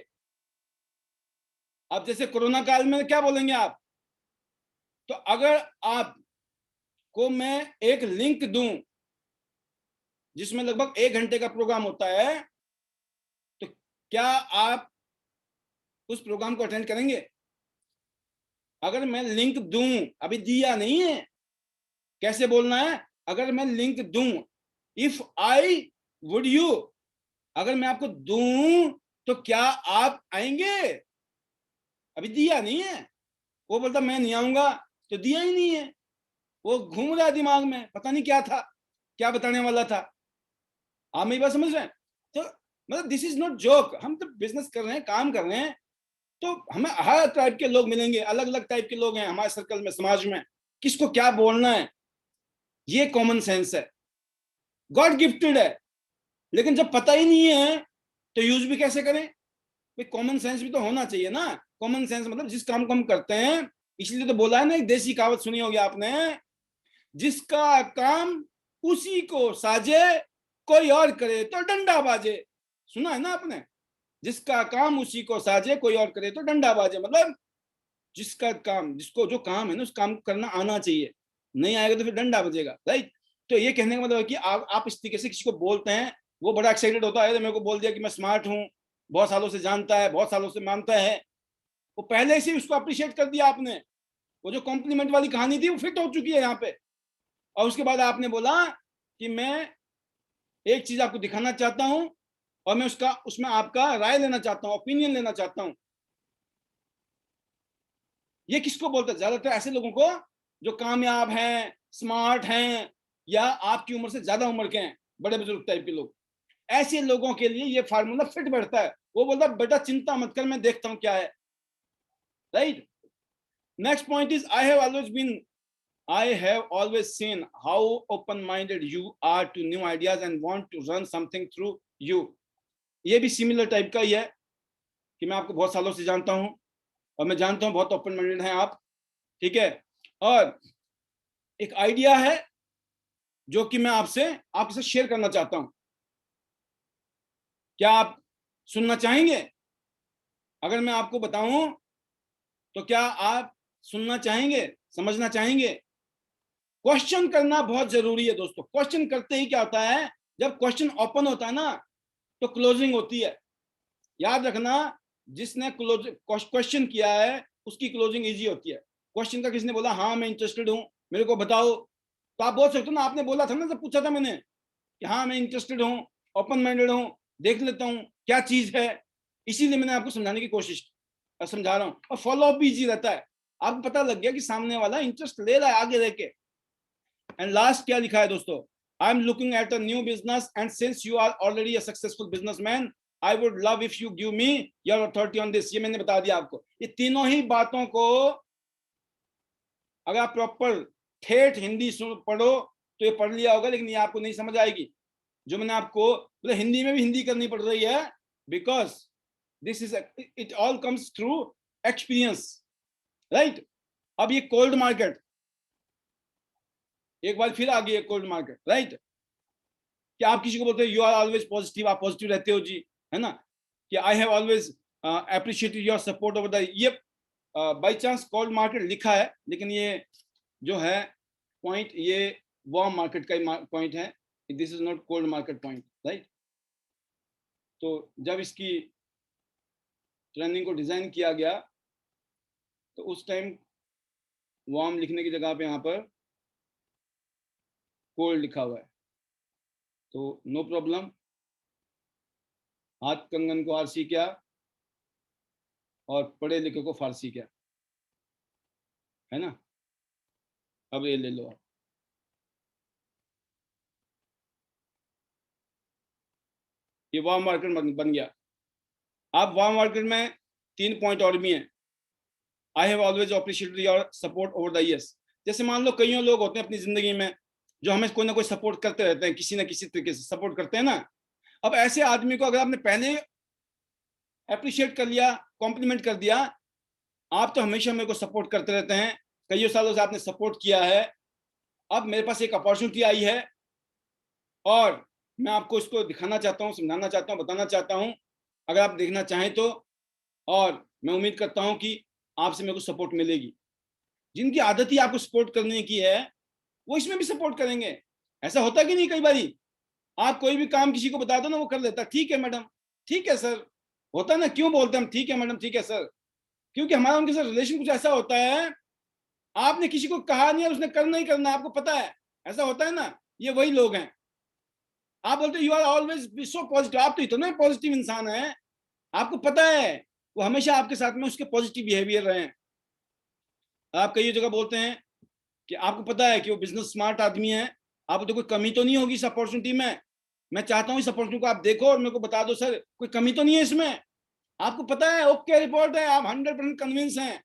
अब जैसे कोरोना काल में क्या बोलेंगे आप? तो अगर आपको मैं एक लिंक दूं जिसमें लगभग 1 घंटे का प्रोग्राम होता है, तो क्या आप उस प्रोग्राम को अटेंड करेंगे। अगर मैं लिंक दूं, अभी दिया नहीं है, कैसे बोलना है, अगर मैं लिंक दूं, इफ आई वुड यू, अगर मैं आपको दूं तो क्या आप आएंगे? अभी दिया नहीं है। वो बोलता मैं नहीं आऊंगा, तो दिया ही नहीं है। वो घूम रहा है दिमाग में, पता नहीं क्या था, क्या बताने वाला था। आप मेरी बात समझ रहे हैं? तो मतलब दिस इज नॉट जोक, हम तो बिजनेस कर रहे हैं, काम कर रहे हैं, तो हमें हर टाइप के लोग मिलेंगे, अलग अलग टाइप के लोग हैं हमारे सर्कल में, समाज में, किसको क्या बोलना है, ये कॉमन सेंस है, गॉड गिफ्टेड है। लेकिन जब पता ही नहीं है तो यूज भी कैसे करें? भाई कॉमन सेंस भी तो होना चाहिए ना। कॉमन सेंस मतलब जिस काम को हम करते हैं, इसलिए तो बोला है ना, एक देसी कहावत सुनी होगी आपने, जिसका काम उसी को साजे, कोई और करे तो डंडा बाजे। सुना है ना आपने? जिसका काम उसी को साजे, कोई और करे तो डंडा बाजे, मतलब जिसका काम, जिसको जो काम है ना, उस काम को करना आना चाहिए, नहीं आएगा तो फिर डंडा बजेगा, राइट? तो ये कहने का मतलब है कि आप इस तरीके से किसी को बोलते हैं, वो बड़ा एक्साइटेड होता है, तो मेरे को बोल दिया कि मैं स्मार्ट हूँ, बहुत सालों से जानता है, बहुत सालों से मानता है, वो पहले से उसको अप्रिशिएट कर दिया आपने। वो जो कॉम्प्लीमेंट वाली कहानी थी वो फिट हो चुकी है यहाँ पे। और उसके बाद आपने बोला कि मैं एक चीज आपको दिखाना चाहता हूं और मैं उसमें आपका राय लेना चाहता हूं, ओपिनियन लेना चाहता हूं। ये किसको बोलते हैं? ज्यादातर ऐसे लोगों को जो कामयाब हैं, स्मार्ट हैं, या आपकी उम्र से ज्यादा उम्र के हैं, बड़े बुजुर्ग टाइप के लोग। ऐसे लोगों के लिए ये फार्मूला फिट बैठता है। वो बोलता है बेटा चिंता मत कर, मैं देखता हूं क्या है, right? Next point is I have always seen how open-minded you are to new ideas and want to run something through you. ये भी सिमिलर टाइप का ही है कि मैं आपको बहुत सालों से जानता हूं और मैं जानता हूं बहुत ओपन माइंडेड हैं आप, ठीक है? और एक आइडिया है जो कि मैं आपके साथ शेयर करना चाहता हूं। क्या आप सुनना चाहेंगे? अगर मैं आपको बताऊं तो क्या आप सुनना चाहेंगे, समझना चाहेंगे? क्वेश्चन करना बहुत जरूरी है दोस्तों। क्वेश्चन करते ही क्या होता है, जब क्वेश्चन ओपन होता है ना तो क्लोजिंग होती है। याद रखना, जिसने क्वेश्चन किया है उसकी क्लोजिंग इजी होती है। क्वेश्चन का किसने बोला हाँ मैं इंटरेस्टेड हूं, मेरे को बताओ, तो आप बोल सकते हो ना, आपने बोला था ना जब पूछा था मैंने कि हाँ मैं इंटरेस्टेड हूँ, ओपन माइंडेड हूँ, देख लेता हूँ क्या चीज है। इसीलिए मैंने आपको समझाने की कोशिश समझा रहा हूँ, और फॉलो अप भी इजी रहता है। आपको पता लग गया कि सामने वाला इंटरेस्ट ले रहा है आगे रह के। एंड लास्ट क्या लिखा है दोस्तों, I am looking at a new business and since you are already a successful businessman I would love if you give me your authority on this. ये मैंने बता दिया आपको। ये तीनों ही बातों को अगर आप प्रॉपर ठेठ हिंदी पढ़ो तो ये पढ़ लिया होगा, लेकिन ये आपको नहीं समझ आएगी जो मैंने आपको, मतलब हिंदी में भी हिंदी करनी पड़ रही है, because this is it all comes through experience, right? अब ये कोल्ड मार्केट, एक बार फिर आ गई है कोल्ड मार्केट, राइट? कि आप किसी को बोलते हैं यू आर ऑलवेज पॉजिटिव, आप पॉजिटिव रहते हो जी, है ना? कि आई have always appreciated your support over the, ये बाय चांस कोल्ड मार्केट लिखा है, लेकिन ये जो है पॉइंट, ये वार्म मार्केट का ही पॉइंट है, this is not cold market point, right? तो जब इसकी ट्रेनिंग को डिजाइन किया गया तो उस टाइम वार्म लिखने की जगह पे यहाँ पर कोल्ड लिखा हुआ है, तो नो प्रॉब्लम। हाथ कंगन को आरसी क्या और पढ़े लिखे को फारसी क्या, है ना? अब ये ले लो आप। ये वार्म मार्केट बन गया। आप वार्म मार्केट में 3 पॉइंट और भी हैं। आई have always appreciated your support over the years. जैसे मान लो कई लोग होते हैं अपनी जिंदगी में जो हमें कोई ना कोई सपोर्ट करते रहते हैं, किसी ना किसी तरीके से सपोर्ट करते हैं ना। अब ऐसे आदमी को अगर आपने पहले अप्रिशिएट कर लिया, कॉम्प्लीमेंट कर दिया, आप तो हमेशा मेरे को सपोर्ट करते रहते हैं, कई सालों से आपने सपोर्ट किया है, अब मेरे पास एक अपॉर्चुनिटी आई है और मैं आपको इसको दिखाना चाहता हूँ, समझाना चाहता हूँ, बताना चाहता हूँ, अगर आप देखना चाहें तो। और मैं उम्मीद करता हूँ कि आपसे मेरे को सपोर्ट मिलेगी। जिनकी आदत ही आपको सपोर्ट करने की है वो इसमें भी सपोर्ट करेंगे। ऐसा होता कि नहीं, कई बारी आप कोई भी काम किसी को बता दो ना, वो कर लेता, ठीक है मैडम, ठीक है सर, होता है ना, क्यों बोलते हैं हम ठीक है मैडम, ठीक है सर? क्योंकि हमारा उनके साथ रिलेशन कुछ ऐसा होता है, आपने किसी को कहा नहीं है, उसने करना ही करना, आपको पता है, ऐसा होता है ना। ये वही लोग हैं। आप बोलते you are always so positive, आप तो इतने पॉजिटिव इंसान हैं, आपको पता है वो हमेशा आपके साथ में उसके पॉजिटिव बिहेवियर रहे हैं। आप कई जगह बोलते हैं कि आपको पता है कि वो बिजनेस स्मार्ट आदमी है, आपको तो कोई कमी तो नहीं होगी इस अपॉर्चुनिटी में, मैं चाहता हूँ इस अपॉर्चुनिटी को आप देखो और मेरे को बता दो सर कोई कमी तो नहीं है इसमें। आपको पता है ओके रिपोर्ट है, आप 100% कन्विंस हैं,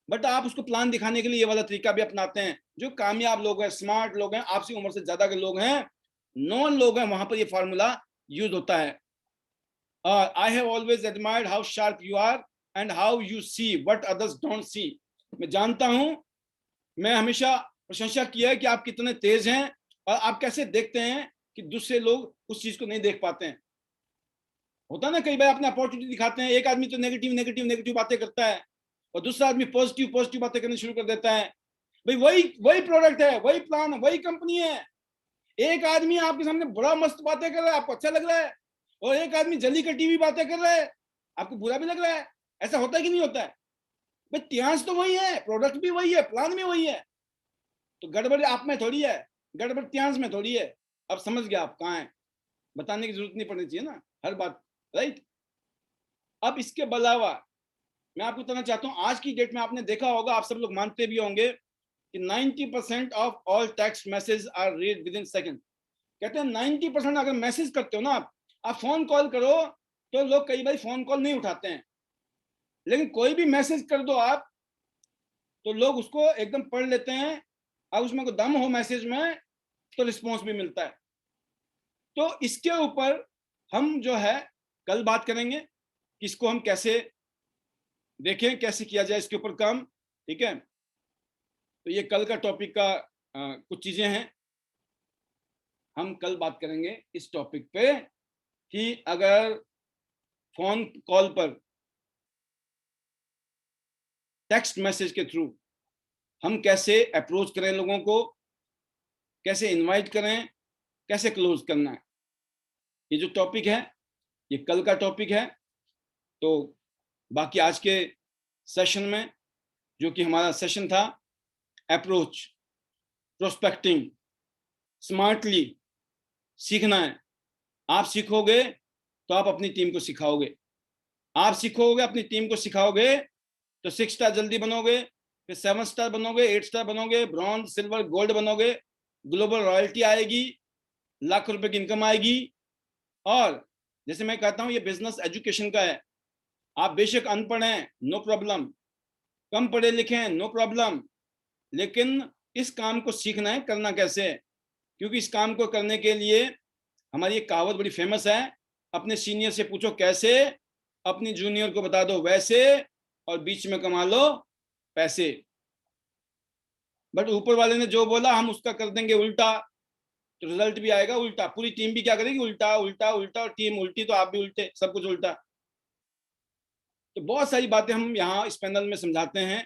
बट आप उसको प्लान दिखाने के लिए ये वाला तरीका भी अपनाते हैं। जो कामयाब लोग हैं, स्मार्ट लोग हैं, आपसी उम्र से ज्यादा के लोग हैं, नॉन लोग हैं, वहां पर ये फॉर्मूला यूज होता है। I have always admired how sharp you are and how you see what others don't see. मैं जानता हूं, मैं हमेशा प्रशंसा किया है कि आप कितने तेज हैं और आप कैसे देखते हैं कि दूसरे लोग उस चीज को नहीं देख पाते हैं। होता है ना, कई बार अपने अपॉर्चुनिटी दिखाते हैं, एक आदमी तो नेगेटिव नेगेटिव नेगेटिव बातें करता है और दूसरा आदमी पॉजिटिव पॉजिटिव बातें करनी शुरू कर देता है। भाई वही वही प्रोडक्ट है, वही प्लान है, वही कंपनी है। एक आदमी आपके सामने बड़ा मस्त बातें कर रहा है, आपको अच्छा लग रहा है, और एक आदमी जली कटी हुई बातें कर रहा है, आपको बुरा भी लग रहा है। ऐसा होता है कि नहीं होता है? भाई त्यास तो वही है, प्रोडक्ट भी वही है, प्लान भी वही है, तो गड़बड़ आप में थोड़ी है, गड़बड़ त्यास में थोड़ी है। अब समझ गया आप कहाँ है, बताने की जरूरत नहीं पड़नी चाहिए ना हर बात, राइट। अब इसके अलावा मैं आपको बताना चाहता हूं, आज की डेट में आपने देखा होगा, आप सब लोग मानते भी होंगे कि 90% of all text message are read within second. कहते हैं 90% अगर मैसेज करते हो ना आप फोन कॉल करो तो लोग कई बार फोन कॉल नहीं उठाते हैं, लेकिन कोई भी मैसेज कर दो आप तो लोग उसको एकदम पढ़ लेते हैं, और उसमें कोई दम हो मैसेज में तो रिस्पॉन्स भी मिलता है। तो इसके ऊपर हम जो है कल बात करेंगे कि इसको हम कैसे देखें, कैसे किया जाए इसके ऊपर काम, ठीक है। तो ये कल का टॉपिक का कुछ चीजें हैं, हम कल बात करेंगे इस टॉपिक पे कि अगर फोन कॉल पर टेक्स्ट मैसेज के थ्रू हम कैसे अप्रोच करें लोगों को, कैसे इनवाइट करें, कैसे क्लोज करना है। ये जो टॉपिक है ये कल का टॉपिक है। तो बाकी आज के सेशन में जो कि हमारा सेशन था अप्रोच, प्रोस्पेक्टिंग, स्मार्टली सीखना है। आप सीखोगे तो आप अपनी टीम को सिखाओगे, आप सीखोगे अपनी टीम को सिखाओगे तो 6 स्टार जल्दी बनोगे, फिर 7 स्टार बनोगे, 8 स्टार बनोगे, ब्रॉन्ज सिल्वर गोल्ड बनोगे, ग्लोबल रॉयल्टी आएगी, लाख रुपए की इनकम आएगी। और जैसे मैं कहता हूं ये बिजनेस एजुकेशन का है, आप बेशक अनपढ़ हैं नो प्रॉब्लम, कम पढ़े लिखे हैं नो प्रॉब्लम, लेकिन इस काम को सीखना है करना कैसे है। क्योंकि इस काम को करने के लिए हमारी एक कहावत बड़ी फेमस है, अपने सीनियर से पूछो कैसे, अपनी जूनियर को बता दो वैसे, और बीच में कमा लो पैसे। बट ऊपर वाले ने जो बोला हम उसका कर देंगे उल्टा, तो रिजल्ट भी आएगा उल्टा, पूरी टीम भी क्या करेगी, उल्टा उल्टा उल्टा, और टीम उल्टी तो आप भी उल्टे, सब कुछ उल्टा। तो बहुत सारी बातें हम यहाँ इस पैनल में समझाते हैं,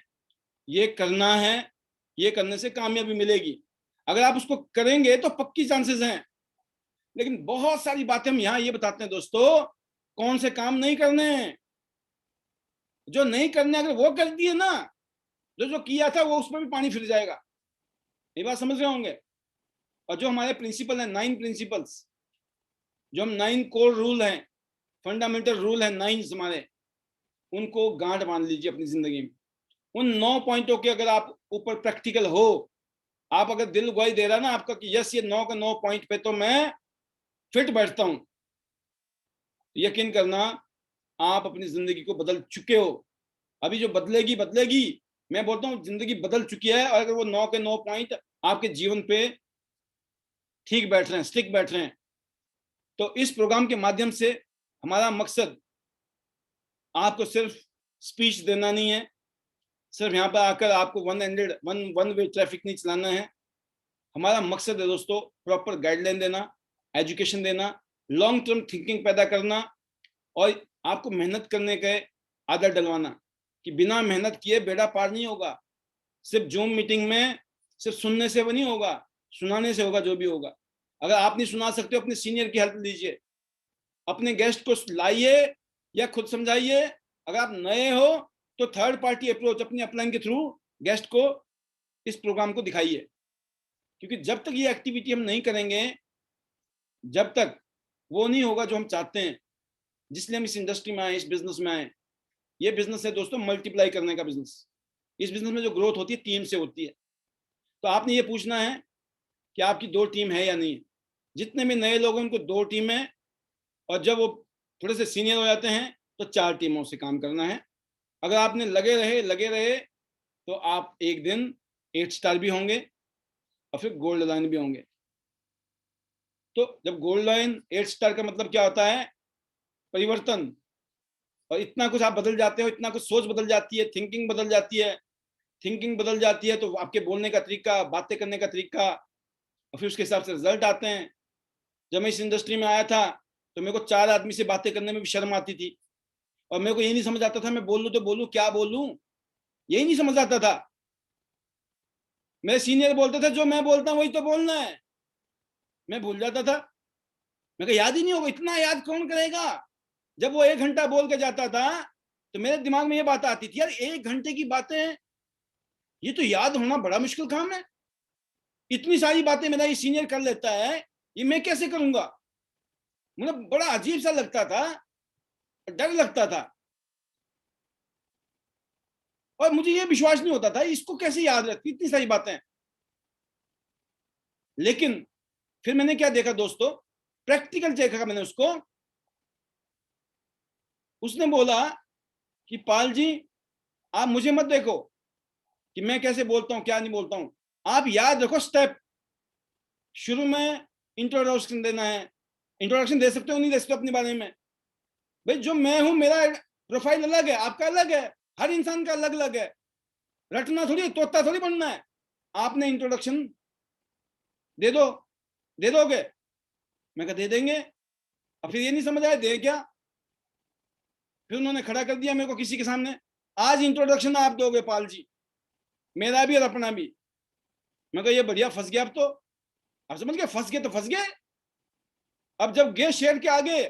ये करना है, ये करने से कामयाबी मिलेगी। अगर आप उसको करेंगे तो पक्की चांसेस हैं। लेकिन बहुत सारी बातें हम यहाँ ये बताते हैं दोस्तों, कौन से काम नहीं करने हैं, जो नहीं करने अगर वो कर दिए ना, जो जो किया था वो उस पर भी पानी फिर जाएगा। ये बात समझ रहे होंगे। और जो हमारे प्रिंसिपल हैं 9 प्रिंसिपल्स, जो हम 9 कोर रूल हैं, फंडामेंटल रूल है 9 हमारे, उनको गांठ बांध लीजिए अपनी जिंदगी में। उन 9 पॉइंटों के अगर आप ऊपर प्रैक्टिकल हो, आप अगर दिल गवाही दे रहा ना आपका कि यस ये 9 के 9 पॉइंट पे तो मैं फिट बैठता हूं, यकीन करना आप अपनी जिंदगी को बदल चुके हो। अभी जो बदलेगी बदलेगी, मैं बोलता हूँ जिंदगी बदल चुकी है। और अगर वो 9 के 9 पॉइंट आपके जीवन पे ठीक बैठ रहे हैं, स्टिक बैठ रहे हैं, तो इस प्रोग्राम के माध्यम से हमारा मकसद आपको सिर्फ स्पीच देना नहीं है, सिर्फ यहाँ पर आकर आपको वन वे ट्रैफिक नहीं चलाना है। हमारा मकसद है दोस्तों प्रॉपर गाइडलाइन देना, एजुकेशन देना, लॉन्ग टर्म थिंकिंग पैदा करना, और आपको मेहनत करने के आदत डलवाना कि बिना मेहनत किए बेड़ा पार नहीं होगा। सिर्फ जूम मीटिंग में सिर्फ सुनने से वो नहीं होगा, सुनाने से होगा जो भी होगा। अगर आप नहीं सुना सकते हो अपने सीनियर की हेल्प लीजिए, अपने गेस्ट को लाइए या खुद समझाइए। अगर आप नए हो तो थर्ड पार्टी अप्रोच अपनी अपलाइन के थ्रू गेस्ट को इस प्रोग्राम को दिखाइए, क्योंकि जब तक ये एक्टिविटी हम नहीं करेंगे, जब तक वो नहीं होगा जो हम चाहते हैं, जिसलिए हम इस इंडस्ट्री में आए, इस बिजनेस में आए। ये बिजनेस है दोस्तों मल्टीप्लाई करने का बिजनेस। इस बिजनेस में जो ग्रोथ होती है टीम से होती है। तो आपने ये पूछना है कि आपकी 2 टीम है या नहीं। जितने भी नए लोग हैं उनको 2 टीम है, और जब वो थोड़े से सीनियर हो जाते हैं तो 4 टीमों से काम करना है। अगर आपने लगे रहे तो आप एक दिन 8 स्टार भी होंगे और फिर गोल्ड लाइन भी होंगे। तो जब गोल्ड लाइन 8 स्टार का मतलब क्या होता है? परिवर्तन। और इतना कुछ आप बदल जाते हो, इतना कुछ सोच बदल जाती है, थिंकिंग बदल जाती है। थिंकिंग बदल जाती है तो आपके बोलने का तरीका, बातें करने का तरीका, और फिर उसके हिसाब से रिजल्ट आते हैं। जब मैं इस इंडस्ट्री में आया था तो मेरे को 4 आदमी से बातें करने में भी शर्म आती थी, और मेरे को ये नहीं समझ आता था मैं बोलूं तो बोलूं क्या बोलूं, यही नहीं समझ आता था। मेरे सीनियर बोलते थे जो मैं बोलता हूं वही तो बोलना है, मैं भूल जाता था। मेरे को याद ही नहीं होगा, इतना याद कौन करेगा। जब वो 1 घंटा बोल के जाता था तो मेरे दिमाग में ये बात आती थी, यार 1 घंटे की बातें, ये तो याद होना बड़ा मुश्किल काम है। इतनी सारी बातें मेरा ये सीनियर कर लेता है, ये मैं कैसे करूंगा। मतलब बड़ा अजीब सा लगता था, डर लगता था, और मुझे ये विश्वास नहीं होता था इसको कैसे याद रखती इतनी सारी बातें। लेकिन फिर मैंने क्या देखा दोस्तों, प्रैक्टिकल देखा मैंने उसको। उसने बोला कि पाल जी आप मुझे मत देखो कि मैं कैसे बोलता हूं क्या नहीं बोलता हूं, आप याद रखो स्टेप। शुरू में इंट्रोडक्शन देना है, इंट्रोडक्शन दे सकते हो नहीं दे सकते अपने बारे में। भाई जो मैं हूं, मेरा प्रोफाइल अलग है, आपका अलग है, हर इंसान का अलग अलग है। रटना थोड़ी, तोता थोड़ी बनना है। आपने इंट्रोडक्शन दे दो, दे दोगे? मैं कहा दे देंगे। अब फिर ये नहीं समझ आया दे क्या। फिर उन्होंने खड़ा कर दिया मेरे को किसी के सामने, आज इंट्रोडक्शन आप दोगे पाल जी, मेरा भी और अपना भी। मैं कहा ये बढ़िया, फंस गया अब तो। आप समझ गए, फंस गए तो फंस गए। अब जब गए शेर के आगे,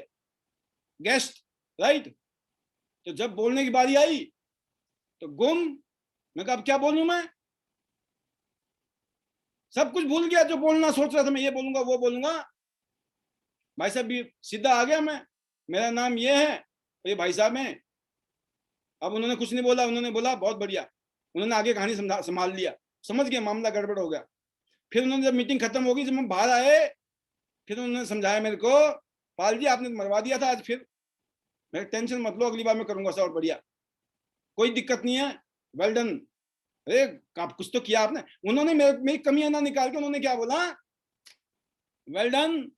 गेस्ट, राइट, तो जब बोलने की बारी आई तो गुम। मैं कहा अब क्या बोलूं मैं, सब कुछ भूल गया। जो बोलना सोच रहा था मैं ये बोलूंगा वो बोलूंगा। भाई साहब भी सीधा आ गया मैं, मेरा नाम ये है, ये भाई साहब हैं। अब उन्होंने कुछ नहीं बोला, उन्होंने बोला बहुत बढ़िया, उन्होंने आगे कहानी संभाल लिया, समझ गया मामला गड़बड़ हो गया। फिर उन्होंने जब मीटिंग खत्म होगी, जब हम बाहर आए, फिर उन्होंने समझाया मेरे को, पाल जी आपने मरवा दिया था आज। फिर मैं टेंशन मत लो, अगली बार मैं करूंगा सर और बढ़िया, कोई दिक्कत नहीं है, वेल डन। अरे आप कुछ तो किया आपने। उन्होंने मेरी कमियां ना निकाल के उन्होंने क्या बोला, वेल डन,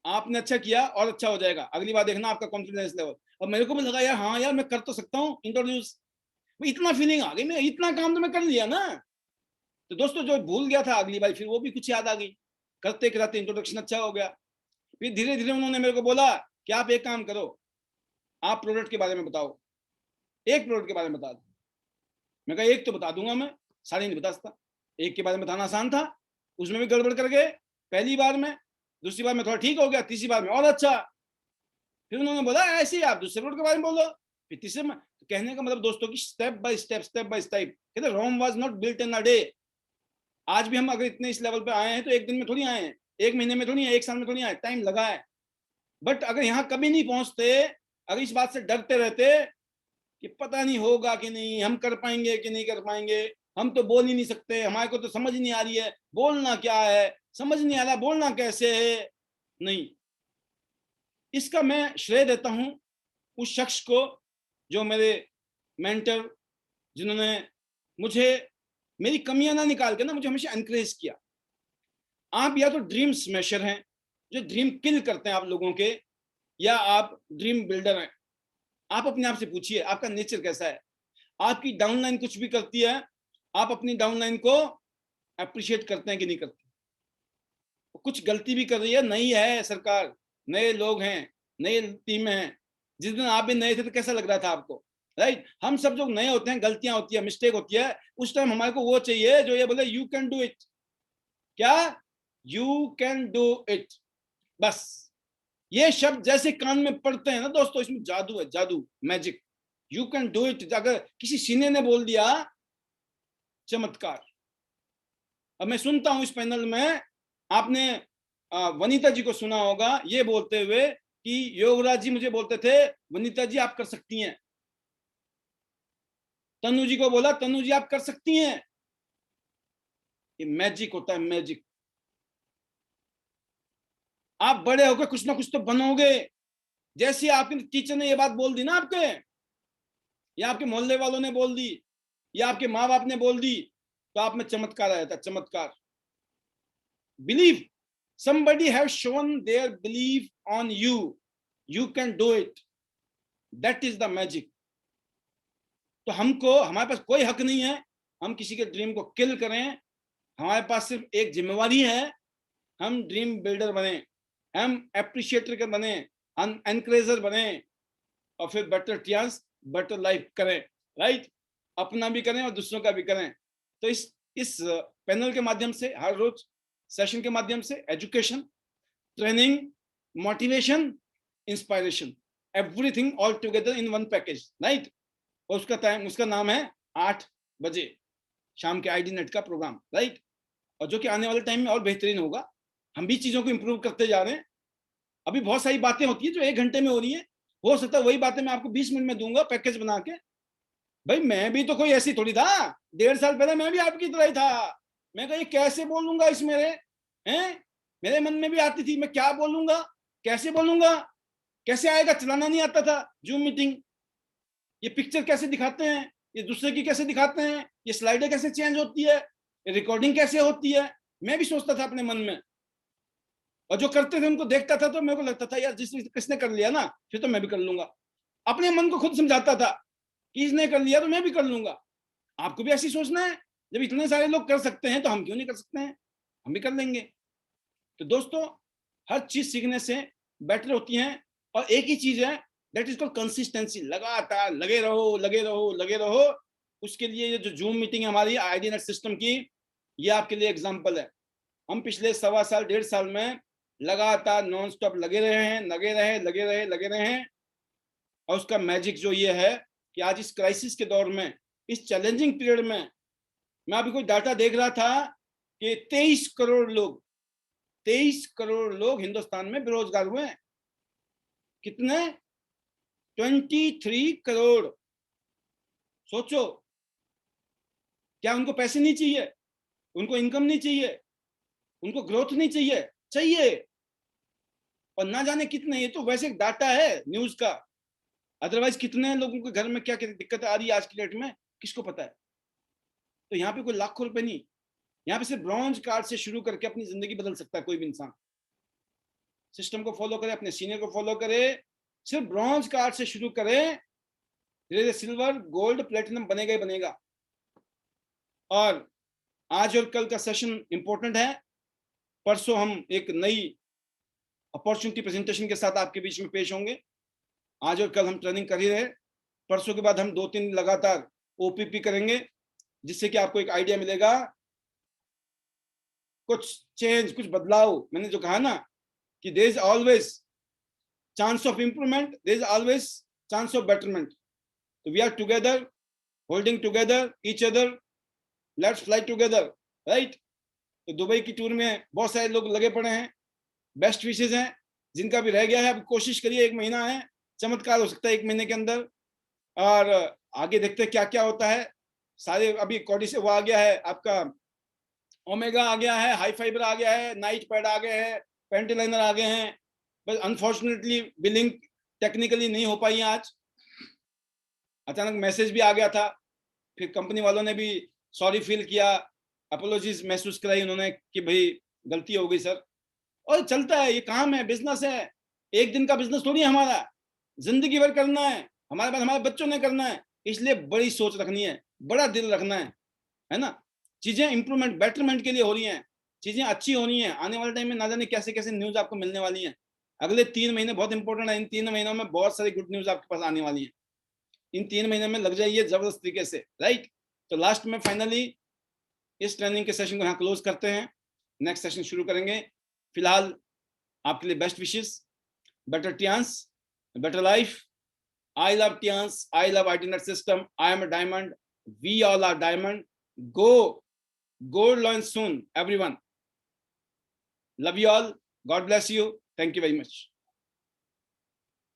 आपने अच्छा किया और अच्छा हो जाएगा, अगली बार देखना आपका कॉन्फिडेंस लेवल। और मेरे को भी लगा यार हाँ यार मैं कर तो सकता हूँ इंट्रोड्यूस, इतना फीलिंग आ गई, मैं इतना काम तो मैं कर लिया ना। तो दोस्तों जो भूल गया था अगली बार फिर वो भी कुछ याद आ गई, करते करते इंट्रोडक्शन अच्छा हो गया। फिर धीरे धीरे उन्होंने मेरे को बोला कि आप एक काम करो, आप प्रोडक्ट के बारे में बताओ, एक प्रोडक्ट के बारे में बता दो। मैं कहा एक तो बता दूंगा मैं, सारे नहीं बता सकता। एक के बारे में बताना आसान था, उसमें भी गड़बड़ कर गए पहली बार में, दूसरी बार में थोड़ा ठीक हो गया, तीसरी बार में और अच्छा। फिर उन्होंने बोला ऐसे ही आप दूसरे प्रोडक्ट के बारे में बोलो। फिर तीसरे में, तो कहने का मतलब दोस्तों की स्टेप बाय स्टेप, कहते Rome was not built in a day. आज भी हम अगर इतने इस लेवल पे आए हैं तो एक दिन में थोड़ी आए हैं, एक महीने में थोड़ी है, एक साल में थोड़ी आए, टाइम लगा है। बट अगर यहाँ कभी नहीं पहुंचते, अगर इस बात से डरते रहते कि पता नहीं होगा कि नहीं, हम कर पाएंगे कि नहीं कर पाएंगे, हम तो बोल ही नहीं सकते, हमारे को तो समझ नहीं आ रही है बोलना क्या है, समझ नहीं आ रहा बोलना कैसे है, नहीं, इसका मैं श्रेय देता हूं उस शख्स को जो मेरे मेंटर, जिन्होंने मुझे मेरी कमियां ना निकाल के ना मुझे हमेशा एनकरेज किया। आप या तो ड्रीम स्मैशर हैं जो ड्रीम किल करते हैं आप लोगों के, या आप ड्रीम बिल्डर हैं। आप अपने आप से पूछिए आपका नेचर कैसा है। आपकी डाउनलाइन कुछ भी करती है, आप अपनी डाउनलाइन को अप्रिशिएट करते हैं कि नहीं करते। कुछ गलती भी कर रही है, नई है सरकार, नए लोग हैं, नई टीम है। जिस दिन आप भी नए थे तो कैसा लग रहा था आपको, राइट। हम सब जो नए होते हैं, गलतियां होती है, मिस्टेक होती है, उस टाइम हमारे को वो चाहिए जो ये बोले यू कैन डू इट। क्या? यू कैन डू इट, बस। ये शब्द जैसे कान में पड़ते हैं ना दोस्तों, इसमें जादू है, जादू, magic. You can do it. अगर किसी सीने ने बोल दिया चमत्कार। अब मैं सुनता हूं इस पैनल में, आपने वनीता जी को सुना होगा ये बोलते हुए कि योगराज जी मुझे बोलते थे वनीता जी आप कर सकती हैं। तनु जी को बोला तनु जी आप कर सकती हैं। ये मैजिक होता है, मैजिक। आप बड़े होकर कुछ ना कुछ तो बनोगे। जैसे आपके टीचर ने ये बात बोल दी ना आपके, या आपके मोहल्ले वालों ने बोल दी, या आपके माँ बाप ने बोल दी, तो आप में चमत्कार आया था, चमत्कार। Believe, somebody have shown their belief on you, you can do it, that is the magic। तो हमको, हमारे पास कोई हक नहीं है हम किसी के ड्रीम को किल करें। हमारे पास सिर्फ एक जिम्मेवारी है, हम ड्रीम बिल्डर बने, हम अप्रिशिएटर बने, हम एनकरेजर बने, और फिर बेटर चांस बेटर लाइफ करें। राइट, अपना भी करें और दूसरों का भी करें। तो इस पैनल के माध्यम से, हर रोज सेशन के माध्यम से, education, training, motivation, inspiration, everything all together in one package. Right, और उसका टाइम, उसका नाम है 8 बजे शाम के आईडी नेट का प्रोग्राम। राइट, और जो कि आने वाले टाइम में और बेहतरीन होगा। हम भी चीजों को इंप्रूव करते जा रहे हैं। अभी बहुत सारी बातें होती है जो 1 घंटे में हो रही है, हो सकता है वही बातें मैं आपको 20 मिनट में दूंगा पैकेज बना के। भाई मैं भी तो कोई ऐसी थोड़ी था, 1.5 साल पहले मैं भी आपकी तरह ही था। मैं कहा ये कैसे बोलूंगा इस मेरे हैं, मेरे मन में भी आती थी मैं क्या बोलूंगा, कैसे बोलूंगा, कैसे आएगा, चलाना नहीं आता था जूम मीटिंग। ये पिक्चर कैसे दिखाते हैं, ये दूसरे की कैसे दिखाते हैं, ये स्लाइडें कैसे चेंज होती है, ये रिकॉर्डिंग कैसे होती है, मैं भी सोचता था अपने मन में। और जो करते थे उनको देखता था तो मेरे को लगता था यार जिस किसने कर लिया ना, फिर तो मैं भी कर लूंगा। अपने मन को खुद समझाता था कि इसने कर लिया तो मैं भी कर लूंगा। आपको भी ऐसी सोचना है, जब इतने सारे लोग कर सकते हैं तो हम क्यों नहीं कर सकते हैं, हम भी कर लेंगे। तो दोस्तों हर चीज सीखने से बेटर होती है, और एक ही चीज है, दैट इज कॉल्ड कंसिस्टेंसी। लगातार लगे रहो, लगे रहो, लगे रहो। उसके लिए ये जो जूम मीटिंग है हमारी आईडी नेट सिस्टम की, ये आपके लिए एग्जाम्पल है। हम पिछले 1.25 साल 1.5 साल में लगातार नॉन स्टॉप लगे रहे हैं, लगे रहे, लगे रहे, लगे रहे हैं। और उसका मैजिक जो ये है कि आज इस क्राइसिस के दौर में, इस चैलेंजिंग पीरियड में, मैं अभी कोई डाटा देख रहा था कि 23 करोड़ लोग, 23 करोड़ लोग हिंदुस्तान में बेरोजगार हुए हैं। कितने? 23 करोड़। सोचो, क्या उनको पैसे नहीं चाहिए, उनको इनकम नहीं चाहिए, उनको ग्रोथ नहीं चाहिए? चाहिए। और ना जाने कितने, ये तो वैसे डाटा है न्यूज का, अदरवाइज कितने लोगों के घर में क्या क्या दिक्कत आ रही है आज की डेट में, किसको पता है। तो यहाँ पे कोई लाखों रुपए नहीं, यहाँ पे सिर्फ ब्रॉन्ज कार्ड से शुरू करके अपनी जिंदगी बदल सकता है कोई भी इंसान। सिस्टम को फॉलो करे, अपने सीनियर को फॉलो करे, सिर्फ ब्रॉन्ज कार्ड से शुरू करे, धीरे धीरे सिल्वर, गोल्ड, प्लेटिनम बनेगा ही बनेगा। और आज और कल का सेशन इंपॉर्टेंट है। परसों हम एक नई अपॉर्चुनिटी प्रेजेंटेशन के साथ आपके बीच में पेश होंगे। आज और कल हम ट्रेनिंग कर ही रहे, परसों के बाद हम 2-3 लगातार ओपीपी करेंगे, जिससे कि आपको एक आइडिया मिलेगा, कुछ चेंज, कुछ बदलाव। मैंने जो कहा ना कि there is always chance of improvement, there is always chance of betterment. तो we are together, holding together each other, let's fly together. Right, तो दुबई की टूर में बहुत सारे लोग लगे पड़े हैं, बेस्ट विशेज हैं। जिनका भी रह गया है अब कोशिश करिए, 1 महीना है, चमत्कार हो सकता है 1 महीने के अंदर। और आगे देखते हैं क्या क्या होता है। सारे अभी कॉडी से वो आ गया है, आपका ओमेगा आ गया है, हाई फाइबर आ गया है, नाइट पैड आ गए हैं, पेंटिलाइनर आ गए हैं। बस अनफॉर्चुनेटली बिलिंग टेक्निकली नहीं हो पाई आज, अचानक मैसेज भी आ गया था, फिर कंपनी वालों ने भी सॉरी फील किया, अपोलॉजीज महसूस कराई उन्होंने कि भाई गलती हो गई सर। और चलता है, ये काम है, बिजनेस है, एक दिन का बिजनेस थोड़ी है हमारा, जिंदगी भर करना है, हमारे पास हमारे बच्चों ने करना है। इसलिए बड़ी सोच रखनी है, बड़ा दिल रखना है ना। चीजें इंप्रूवमेंट, बेटरमेंट के लिए हो रही हैं, चीजें अच्छी होनी है। आने वाले टाइम में ना जाने कैसे कैसे न्यूज आपको मिलने वाली है। अगले 3 महीने बहुत इंपॉर्टेंट है, इन 3 महीनों में बहुत सारी गुड न्यूज आपके पास आने वाली है। इन 3 महीने में लग जाइए जबरदस्त तरीके से। राइट, तो लास्ट में फाइनली इस ट्रेनिंग के सेशन को यहाँ क्लोज करते हैं, नेक्स्ट सेशन शुरू करेंगे। फिलहाल आपके लिए best wishes, better chance, better life. I love Tians. I love IT system. I am a diamond. We all are diamond. Go gold launch soon, everyone. Love you all. God bless you. Thank you very much.